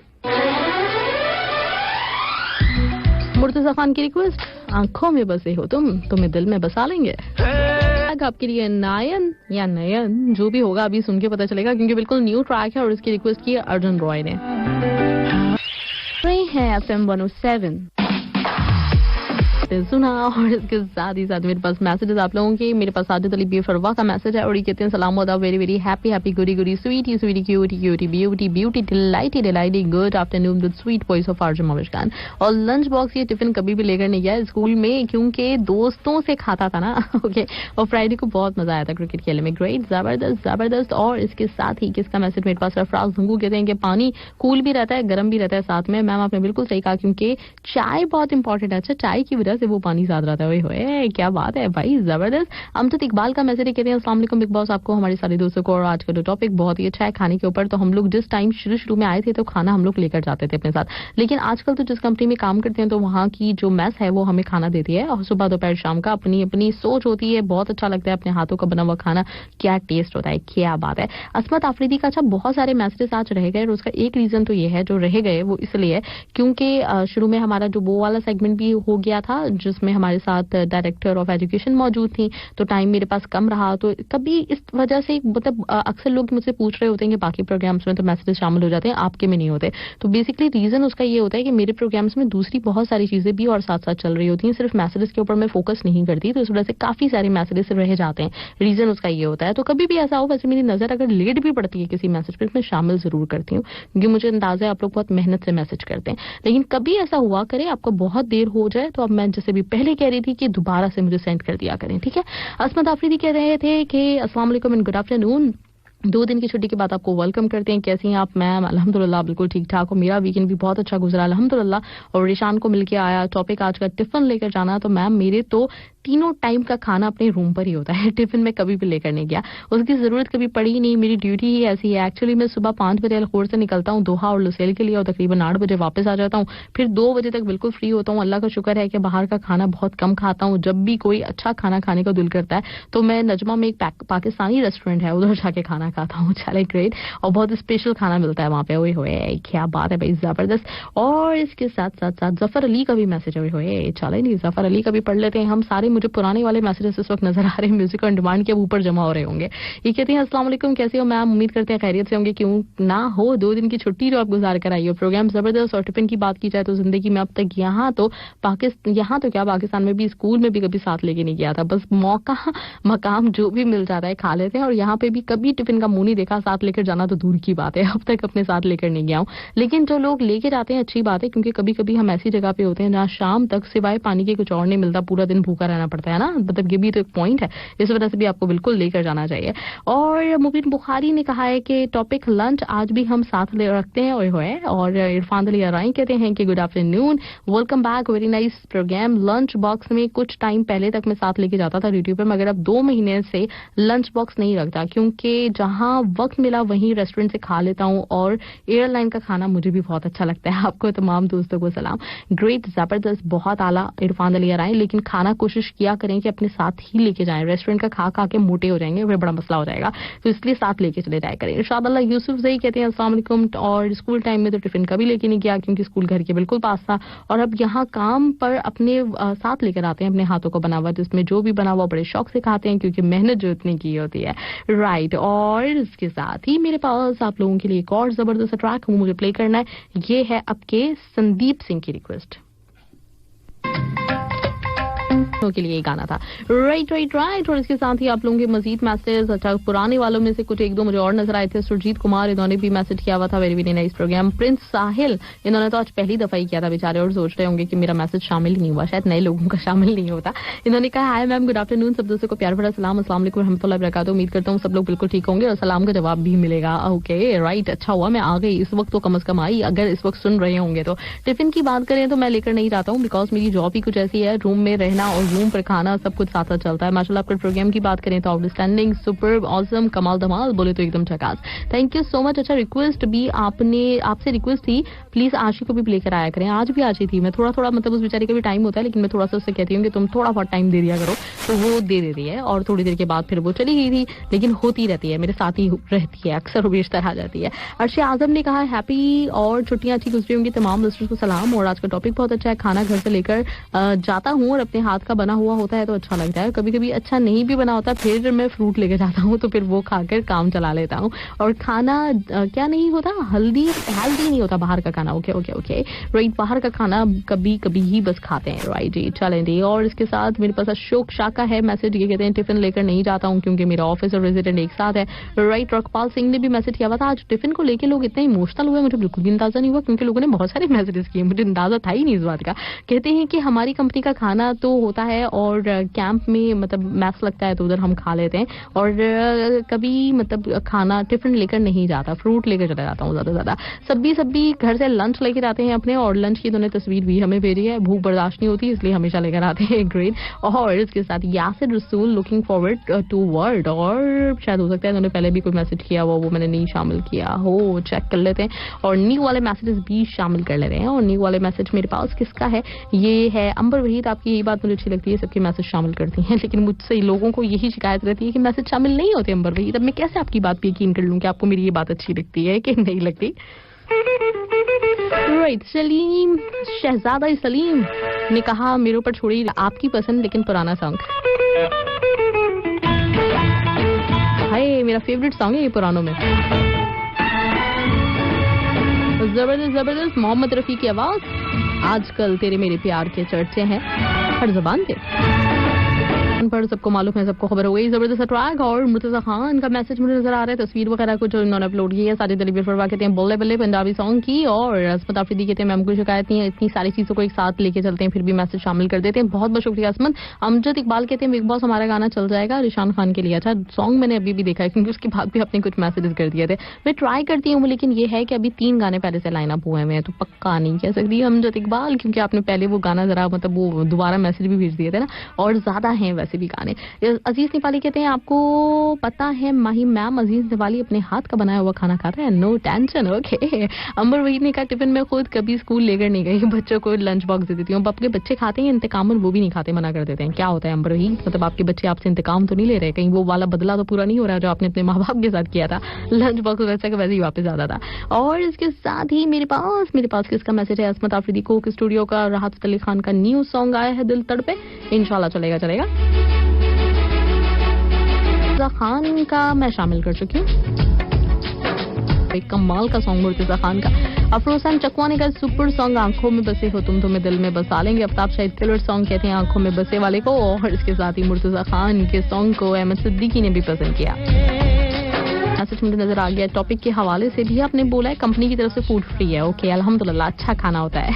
मुर्तजा खान की रिक्वेस्ट, आंखों में बसे हो तुम तुम्हें दिल में बसा लेंगे। आपके लिए नायन या नयन जो भी होगा अभी सुन के पता चलेगा, क्योंकि बिल्कुल न्यू ट्रैक है और इसकी रिक्वेस्ट की अर्जुन रॉय ने। है FM 107 सुना और इसके साथ ही साथ मेरे पास मैसेजेस आप लोगों के, मेरे पास साजिद अली बेफरवा का मैसेज है और ये कहते हैं सलाम अदा very very happy goody sweety cutie beauty delighty good afternoon with sweet voice of RJ Mohammad Khan. और लंच बॉक्स ये टिफिन कभी भी लेकर नहीं गया स्कूल में क्योंकि दोस्तों से खाता था ना। ओके, और फ्राइडे को बहुत मजा आया था क्रिकेट खेलने में। ग्रेट, जबरदस्त। और इसके साथ ही किसका मैसेज मेरे पास, सरफराज धंगू कहते हैं कि पानी कूल भी रहता है गर्म भी रहता है साथ में। मैम आपने बिल्कुल सही कहा क्योंकि चाय बहुत इंपॉर्टेंट है। अच्छा, चाय की वजह से वो पानी साथ रहता है। ओए क्या बात है भाई, जबरदस्त। अमजद इकबाल का मैसेज कहते हैं अस्सलाम वालेकुम बिग बॉस, आपको हमारे सारे दोस्तों को, और आज का जो टॉपिक बहुत ही अच्छा है खाने के ऊपर। तो हम लोग जिस टाइम शुरू में आए थे तो खाना हम लोग लेकर जाते थे अपने साथ, लेकिन आजकल तो जिस कंपनी में काम करते हैं तो वहाँ की जो मेस है वो हमें खाना देती है और सुबह दोपहर शाम का अपनी सोच होती है। बहुत अच्छा लगता है अपने हाथों का बना हुआ खाना, क्या टेस्ट होता है, क्या बात है। असमत आफरीदी का अच्छा बहुत सारे मैसेजेस आज रह गए और उसका एक रीजन तो ये है जो रह गए वो इसलिए क्योंकि शुरू में हमारा जो वो वाला सेगमेंट भी हो गया था जिसमें हमारे साथ डायरेक्टर ऑफ एजुकेशन मौजूद थी, तो टाइम मेरे पास कम रहा। तो कभी इस वजह से मतलब अक्सर लोग मुझसे पूछ रहे होते हैं कि बाकी प्रोग्राम्स में तो मैसेजेस शामिल हो जाते हैं, आपके में नहीं होते। तो बेसिकली रीजन उसका ये होता है कि मेरे प्रोग्राम्स में दूसरी बहुत सारी चीजें भी और साथ साथ चल रही होती हैं, सिर्फ मैसेजेस के ऊपर मैं फोकस नहीं करती, तो इस वजह से काफी सारे मैसेजेस रह जाते हैं। रीजन उसका ये होता है। तो कभी भी ऐसा हो, वैसे मेरी नजर अगर लेट भी पड़ती है किसी मैसेज पर, मैं शामिल जरूर करती हूँ, क्योंकि मुझे अंदाजा है आप लोग बहुत मेहनत से मैसेज करते हैं। लेकिन कभी ऐसा हुआ करे आपको बहुत देर हो जाए, तो अब मैं जैसे भी पहले कह रही थी कि दोबारा से मुझे सेंड कर दिया करें, ठीक है। असमत आफरीदी कह रहे थे कि अस्सलाम वालेकुम एंड गुड आफ्टरनून, 2 दिन की छुट्टी के बाद आपको वेलकम करते हैं, कैसी हैं आप मैम? अल्हम्दुलिल्लाह बिल्कुल ठीक ठाक हो, मेरा वीकेंड भी बहुत अच्छा गुजरा अल्हम्दुलिल्लाह। और रिशान को मिलके आया, टॉपिक आज का टिफिन लेकर जाना। तो मैम मेरे तो तीनों टाइम का खाना अपने रूम पर ही होता है, टिफिन में कभी भी लेकर नहीं गया, उसकी जरूरत कभी पड़ी नहीं, मेरी ड्यूटी ही ऐसी है। एक्चुअली मैं सुबह 5 बजे अलखोर से निकलता हूँ दोहा और लुसेल के लिए, और तकरीबन 8 बजे वापस आ जाता हूँ, फिर 2 बजे तक बिल्कुल फ्री होता हूँ। अल्लाह का शुक्र है कि बाहर का खाना बहुत कम खाता हूँ। जब भी कोई अच्छा खाना खाने का दिल करता है तो मैं नजमा में एक पाकिस्तानी रेस्टोरेंट है, उधर जाके खाना खाता हूँ। चले ग्रेट, और बहुत स्पेशल खाना मिलता है वहाँ पे। ओए होए क्या बात है भाई, जबरदस्त। और इसके साथ साथ साथ जफर अली का भी मैसेज, ओए होए चले नहीं, जफर अली का भी पढ़ लेते हैं हम सारे। मुझे पुराने वाले मैसेजेस इस वक्त नजर आ रहे हैं, म्यूजिक ऑन डिमांड के ऊपर जमा हो रहे होंगे। ये कहते हैं अस्सलाम वालेकुम, कैसे हो मैम? उम्मीद करते हैं खैरियत से होंगे, क्यों ना हो। 2 दिन की छुट्टी जो आप गुजार कर आई हो, प्रोग्राम जबरदस्त। और टिफिन की बात की जाए तो जिंदगी में अब तक यहाँ तो क्या पाकिस्तान में भी, स्कूल में भी कभी साथ लेके नहीं गया था, बस मौका मकाम जो भी मिल जाता है खा लेते हैं। और यहाँ पे भी कभी टिफिन का मुंह नहीं देखा, साथ लेकर जाना तो दूर की बात है, अब तक अपने साथ लेकर नहीं गया हूँ। लेकिन जो लोग लेके जाते हैं अच्छी बात है, क्योंकि कभी कभी हम ऐसी जगह पे होते हैं जहाँ शाम तक सिवाय पानी के कुछ और नहीं मिलता, पूरा दिन भूखा रहना पड़ता है ना, मतलब ये भी तो एक पॉइंट है। इस वजह से भी आपको बिल्कुल लेकर जाना चाहिए। और मुबीन बुखारी ने कहा है कि टॉपिक लंच आज भी हम साथ ले रखते हैं, ओए होए। और इरफान अली अराई कहते हैं कि good afternoon, welcome back, very nice programme. Lunch box में कुछ टाइम पहले तक मैं साथ लेके जाता था यूट्यूब पर, मगर अब 2 महीने से लंच बॉक्स नहीं रखता, क्योंकि जहां वक्त मिला वहीं रेस्टोरेंट से खा लेता हूं। और एयरलाइन का खाना मुझे भी बहुत अच्छा लगता है। आपको तमाम दोस्तों को सलाम, ग्रेट, जबरदस्त, बहुत आला इरफान अली अराई। लेकिन खाना कोशिश किया करें कि अपने साथ ही लेके जाएं, रेस्टोरेंट का खा खा के मोटे हो जाएंगे, फिर बड़ा मसला हो जाएगा, तो इसलिए साथ लेके चले जाया करें। इरशाद अल्लाह यूसुफ सही कहते हैं अस्सलाम वालेकुम, और स्कूल टाइम में तो टिफिन कभी लेके नहीं गया, क्योंकि स्कूल घर के बिल्कुल पास था। और अब यहाँ काम पर अपने साथ लेकर आते हैं अपने हाथों को बना हुआ, जिसमें जो भी बना हुआ बड़े शौक से खाते हैं, क्योंकि मेहनत जो इतनी की होती है, राइट। और इसके साथ ही मेरे पास आप लोगों के लिए एक और जबरदस्त ट्रैक मुझे प्ले करना है, ये है आपके संदीप सिंह की रिक्वेस्ट के लिए गाना था, राइट। और इसके साथ ही आप लोगों के मजीद मैसेज, अच्छा पुराने वालों में से कुछ 1-2 मुझे और नजर आए थे। सुरजीत कुमार, इन्होंने भी मैसेज किया हुआ था, very very nice program. Prince Sahil, इन्होंने तो आज पहली दफा ही किया था बेचारे, और सोच रहे होंगे कि मेरा मैसेज शामिल नहीं हुआ, शायद नए लोगों का शामिल नहीं होता। इन्होंने कहा हाय मैम, गुड आफ्टरनून, सब दोस्तों को प्यार भरा सलाम, अस्सलाम वालेकुम रहमतुल्लाहि व बरकातहू। उम्मीद करता हूँ सब लोग बिल्कुल ठीक होंगे और सलाम का जवाब भी मिलेगा। ओके राइट, अच्छा हुआ मैं आ गई इस वक्त, तो कम से कम आई। अगर इस वक्त सुन रहे होंगे तो टिफिन की बात करें तो मैं लेकर नहीं जाता हूँ, बिकॉज मेरी जॉब ही कुछ ऐसी है, रूम में रहना और रूम पर खाना सब कुछ साथ साथ चलता है। माशाल्लाह आपके प्रोग्राम की बात करें तो आउटस्टैंडिंग, सुपर्ब, ऑसम, कमाल धमाल, बोले तो एकदम झकास। Thank you so much. अच्छा रिक्वेस्ट भी आपसे रिक्वेस्ट थी, प्लीज आशी को भी लेकर आया करें। आज भी आशी थी, मैं थोड़ा मतलब उस बेचारी का भी टाइम होता है, लेकिन मैं थोड़ा सा उससे कहती हूँ कि तुम थोड़ा बहुत टाइम दे दिया करो, तो वो दे देती है। और थोड़ी देर के बाद फिर वो चली गई थी, लेकिन होती रहती है, मेरे साथ ही रहती है, अक्सर बेशतर आ जाती है। अर्शे आजम ने कहा हैप्पी और छुट्टियां अच्छी गुजरी होंगी, तमाम लिस्टर्स को सलाम। और आज का टॉपिक बहुत अच्छा है, खाना घर से लेकर जाता हूँ और अपने हाथ का बना हुआ होता है तो अच्छा लगता है, कभी कभी अच्छा नहीं भी बना होता फिर मैं फ्रूट लेके जाता हूँ, तो फिर वो खाकर काम चला लेता हूँ। और खाना क्या नहीं होता, हेल्दी नहीं होता बाहर का खाना। ओके राइट, बाहर का खाना कभी कभी ही बस खाते हैं, राइट जी, चलें जी। और इसके साथ मेरे पास अशोक शाह का है मैसेज, ये कहते हैं टिफिन लेकर नहीं जाता हूँ क्योंकि मेरा ऑफिस और रेजिडेंट एक साथ है, राइट। रकपाल सिंह ने भी मैसेज किया हुआ था, आज टिफिन को लेकर लोग इतने इमोशनल हुए, मुझे बिल्कुल भी अंदाजा नहीं हुआ, क्योंकि लोगों ने बहुत सारे मैसेजेस किए, मुझे अंदाजा था ही नहीं इस बात का। कहते हैं कि हमारी कंपनी का खाना तो होता है और कैंप में मतलब मैस लगता है तो उधर हम खा लेते हैं, और कभी मतलब खाना टिफिन लेकर नहीं जाता, फ्रूट लेकर चला जाता हूँ ज्यादा। सब्जी घर से लंच लेकर आते हैं अपने, और लंच की उन्होंने तस्वीर भी हमें भेजी है, भूख बर्दाश्त नहीं होती इसलिए हमेशा लेकर आते हैं, ग्रेट। और इसके साथ यासिर रसूल, लुकिंग फॉरवर्ड टू वर्ड, और शायद हो सकता है उन्होंने पहले भी कोई मैसेज किया हुआ, वो मैंने नहीं शामिल किया हो, चेक कर लेते हैं। और न्यू वाले मैसेजेस भी शामिल कर ले रहे हैं, और न्यू वाले मैसेज मेरे पास किसका है, ये है अंबर वहीद। आपकी यही बात मुझे अच्छी लगती है, सबके मैसेज शामिल करती हैं, लेकिन मुझसे लोगों को यही शिकायत रहती है कि मैसेज शामिल नहीं होते अंबर वहीद। अब मैं कैसे आपकी बात पे यकीन कर लूं कि आपको मेरी ये बात अच्छी लगती है कि नहीं लगती। राइट, सलीम, शहजादा सलीम, ने कहा मेरे ऊपर छोड़ी आपकी पसंद लेकिन पुराना सॉन्ग। हाय, मेरा फेवरेट सॉन्ग है ये पुरानों में। जबरदस्त जबरदस्त, मोहम्मद रफी की आवाज। आजकल तेरे मेरे प्यार के चर्चे हैं हर जबान पे, पर सबको मालूम है, सबको खबर हो गई। जबरदस्त ट्रैक। और मुर्तजा खान का मैसेज मुझे नजर आ रहा है, तस्वीर वगैरह कुछ इन्होंने अपलोड की है। साजिद अली बिफरवा कहते हैं बल्ले बल्ले पंजाबी सॉन्ग की। और असमत आफरीदी कहते हैं मैम को शिकायत नहीं है, इतनी सारी चीजों को एक साथ लेके चलते हैं फिर भी मैसेज शामिल कर देते हैं। बहुत बहुत शुक्रिया असमत। अमजद इकबाल कहते हैं बिग बॉस हमारा गाना चल जाएगा, रिशान खान के लिए। अच्छा सॉन्ग मैंने अभी भी देखा है क्योंकि उसके बाद भी आपने कुछ मैसेजेस कर दिए थे। मैं ट्राई करती हूँ, लेकिन ये है कि अभी 3 गाने पहले से लाइन अप हुए हैं, तो पक्का नहीं कह सकती अमजद इकबाल, क्योंकि आपने पहले वो गाना जरा मतलब वो दोबारा मैसेज भी भेज दिए थे ना, और ज्यादा हैं वैसे भी गाने। अजीज नेपाली कहते हैं आपको पता है माही मैम, अजीज नेपाली अपने हाथ का बनाया हुआ खाना खाता है, नो टेंशन। ओके। अंबर वहीद ने कहा टिफिन में खुद कभी स्कूल लेकर नहीं गई, बच्चों को लंच बॉक्स दे देती हूँ। आपके बच्चे खाते हैं इंतकाम और वो भी नहीं खाते, मना कर देते हैं। क्या होता है अंबर वहीद, मतलब आपके बच्चे आपसे इंतकाम तो नहीं ले रहे, कहीं वो वाला बदला तो पूरा नहीं हो रहा जो आपने अपने माँ बाप के साथ किया था, लंच बॉक्स वैसे का वैसे ही वापस आता था। और इसके साथ ही मेरे पास किसका मैसेज है, असमत आफरीदी को स्टूडियो का राहत अली खान का न्यू सॉन्ग आया है दिल तड़पे, इंशाल्लाह चलेगा। खान का मैं शामिल कर चुकी हूँ, एक कमाल का सॉन्ग मुर्तजा खान का। अफरोजान चकवानी का सुपर सॉन्ग आंखों में बसे हो तुम, तुम्हें दिल में बसा लेंगे। आफ्ताब शाहिद किलर सॉन्ग कहते हैं आंखों में बसे वाले को। और इसके साथ ही मुर्तजा खान के सॉन्ग को अहमद सिद्दीकी ने भी पसंद किया। मैसेज मुझे नजर आ गया। टॉपिक के हवाले से भी आपने बोला है कंपनी की तरफ से फूड फ्री है। ओके, अल्हम्दुलिल्लाह, अच्छा खाना होता है।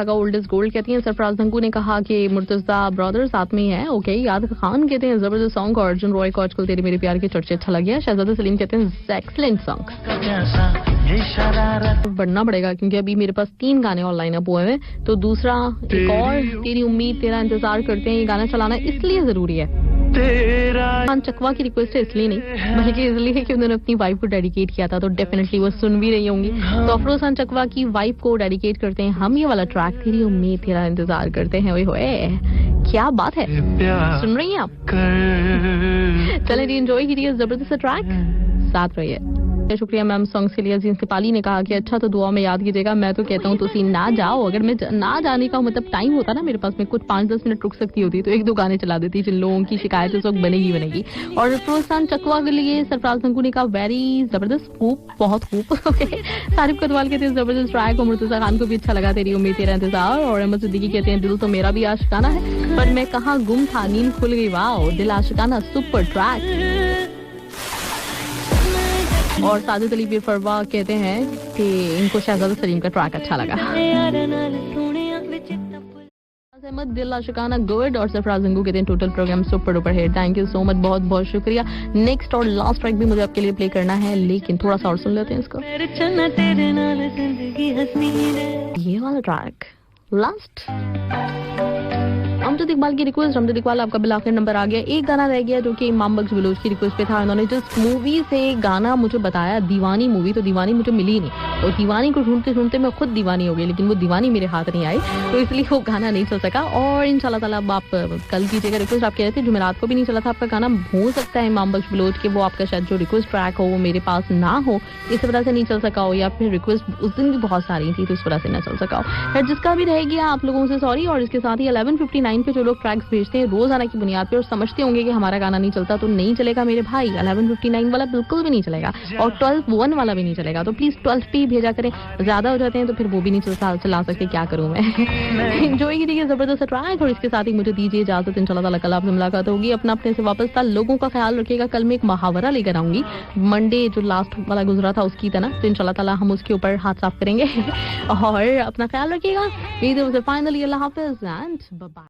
ओल्ड इज गोल्ड कहती हैं सरफराज धंगू ने कहा कि मुर्तजा ब्रदर्स साथ में ही है। ओके। याद खान कहते हैं जबरदस्त सॉन्ग। और अर्जुन रॉय को आजकल तेरे मेरे प्यार के चर्चे अच्छा लगे। शहजादा सलीम कहते हैं एक्सीलेंट सॉन्ग। बढ़ना पड़ेगा क्योंकि अभी मेरे पास 3 गाने ऑनलाइन अप हुए हैं, तो दूसरा एक और तेरी उम्मीद तेरा इंतजार करते हैं, ये गाना चलाना इसलिए जरूरी है। खान चकवा की रिक्वेस्ट है इसलिए नहीं, बल्कि इसलिए कि उन्होंने अपनी वाइफ को डेडिकेट किया था, तो डेफिनेटली वो सुन भी रही होंगी। तो अफरोज खान चकवा की वाइफ को डेडिकेट करते हैं हम ये वाला ट्रैक, तेरी उम्मीद तेरा इंतजार करते हैं। ओए होए, क्या बात है, सुन रही हैं आप? चले जी, एंजॉय कीजिए जबरदस्त ट्रैक, साथ रहिए। शुक्रिया मैम सॉन्ग्स के लिए। अजीज नेपाली ने कहा कि अच्छा तो दुआ में याद कीजिएगा। मैं तो कहता हूँ तुसी ना जाओ, अगर मैं ना जाने का मतलब टाइम होता ना मेरे पास, में कुछ 5-10 मिनट रुक सकती होती तो 1-2 गाने चला देती जिन लोगों की शिकायत उस वक्त बनेगी। और प्रोत्साहन चकवा के लिए सरफराज धंगू ने कहा वेरी जबरदस्त, खूब, बहुत खूब। तारिफ कदवाल कहते हैं जबरदस्त ट्रैक। और मुर्तजा खान को भी अच्छा लगा तेरी उम्मीद तेरा इंतजार। और अहमद सिद्दीकी कहते हैं दिल तो मेरा भी आशिकाना है, पर मैं कहाँ गुम था, नींद खुल गई, वाओ दिल आशिकाना, सुपर ट्रैक। और साजिद अली बिफरवा कहते हैं कि इनको शहजादा सलीम का ट्रैक अच्छा लगा। अहमद दिल आशिकाना गुड। और सरफराज धंगू कहते हैं टोटल प्रोग्राम सुपर डुपर है, थैंक यू सो मच, बहुत बहुत शुक्रिया। नेक्स्ट और लास्ट ट्रैक भी मुझे आपके लिए प्ले करना है, लेकिन थोड़ा सा और सुन लेते हैं इसको। ये वाला ट्रैक लास्ट अमजद इकबाल की रिक्वेस्ट। अमजद इकबाल आपका बिल आखिर नंबर आ गया। एक गाना रह गया जो कि इमाम बख्श बलोच की रिक्वेस्ट पे था। उन्होंने जिस मूवी से गाना मुझे बताया, दीवानी मूवी, तो दीवानी मुझे मिली नहीं, और दीवानी को ढूंढते ढूंढते मैं खुद दीवानी हो गई, लेकिन वो दीवानी मेरे हाथ नहीं आई, तो इसलिए वो गाना नहीं चल सका। और इंशाल्लाह ताला अब आप कल कीजिएगा रिक्वेस्ट। आप कह रहे थे जुमेरात को भी नहीं चला था आपका गाना, हो सकता है इमाम बख्श बलोच के वो आपका शायद जो रिक्वेस्ट ट्रैक हो वो मेरे पास ना हो, इस वजह से नहीं चल सका हो, या फिर रिक्वेस्ट उस दिन भी बहुत सारी थी तो इस वजह से ना चल सका हो। फिर जिसका भी रह गया आप लोगों से सॉरी। और इसके साथ ही 11:59 पे जो लोग ट्रैक्स भेजते हैं रोजाना की बुनियाद पे और समझते होंगे कि हमारा गाना नहीं चलता, तो नहीं चलेगा मेरे भाई, 11:59 वाला बिल्कुल भी नहीं चलेगा, और 12:01 वाला भी नहीं चलेगा। तो प्लीज 12 पे ही भेजा करें, ज्यादा हो जाते हैं तो फिर वो भी नहीं चला सकते, क्या करूं मैं। एंजॉय कीजिए जबरदस्त ट्रैक। और इसके साथ ही मुझे दीजिए इजाजत, इंशाल्लाह ताला कल आपसे मुलाकात होगी। अपना अपने से वापस था, लोगों का ख्याल रखिएगा। कल मैं एक मुहावरा लेकर आऊंगी, मंडे जो लास्ट वाला गुजरा था उसकी तरह, तो इंशाल्लाह ताला हम उसके ऊपर हाथ साफ करेंगे। और अपना ख्याल रखिएगा। फाइनली अल्लाह हाफिज एंड बाय।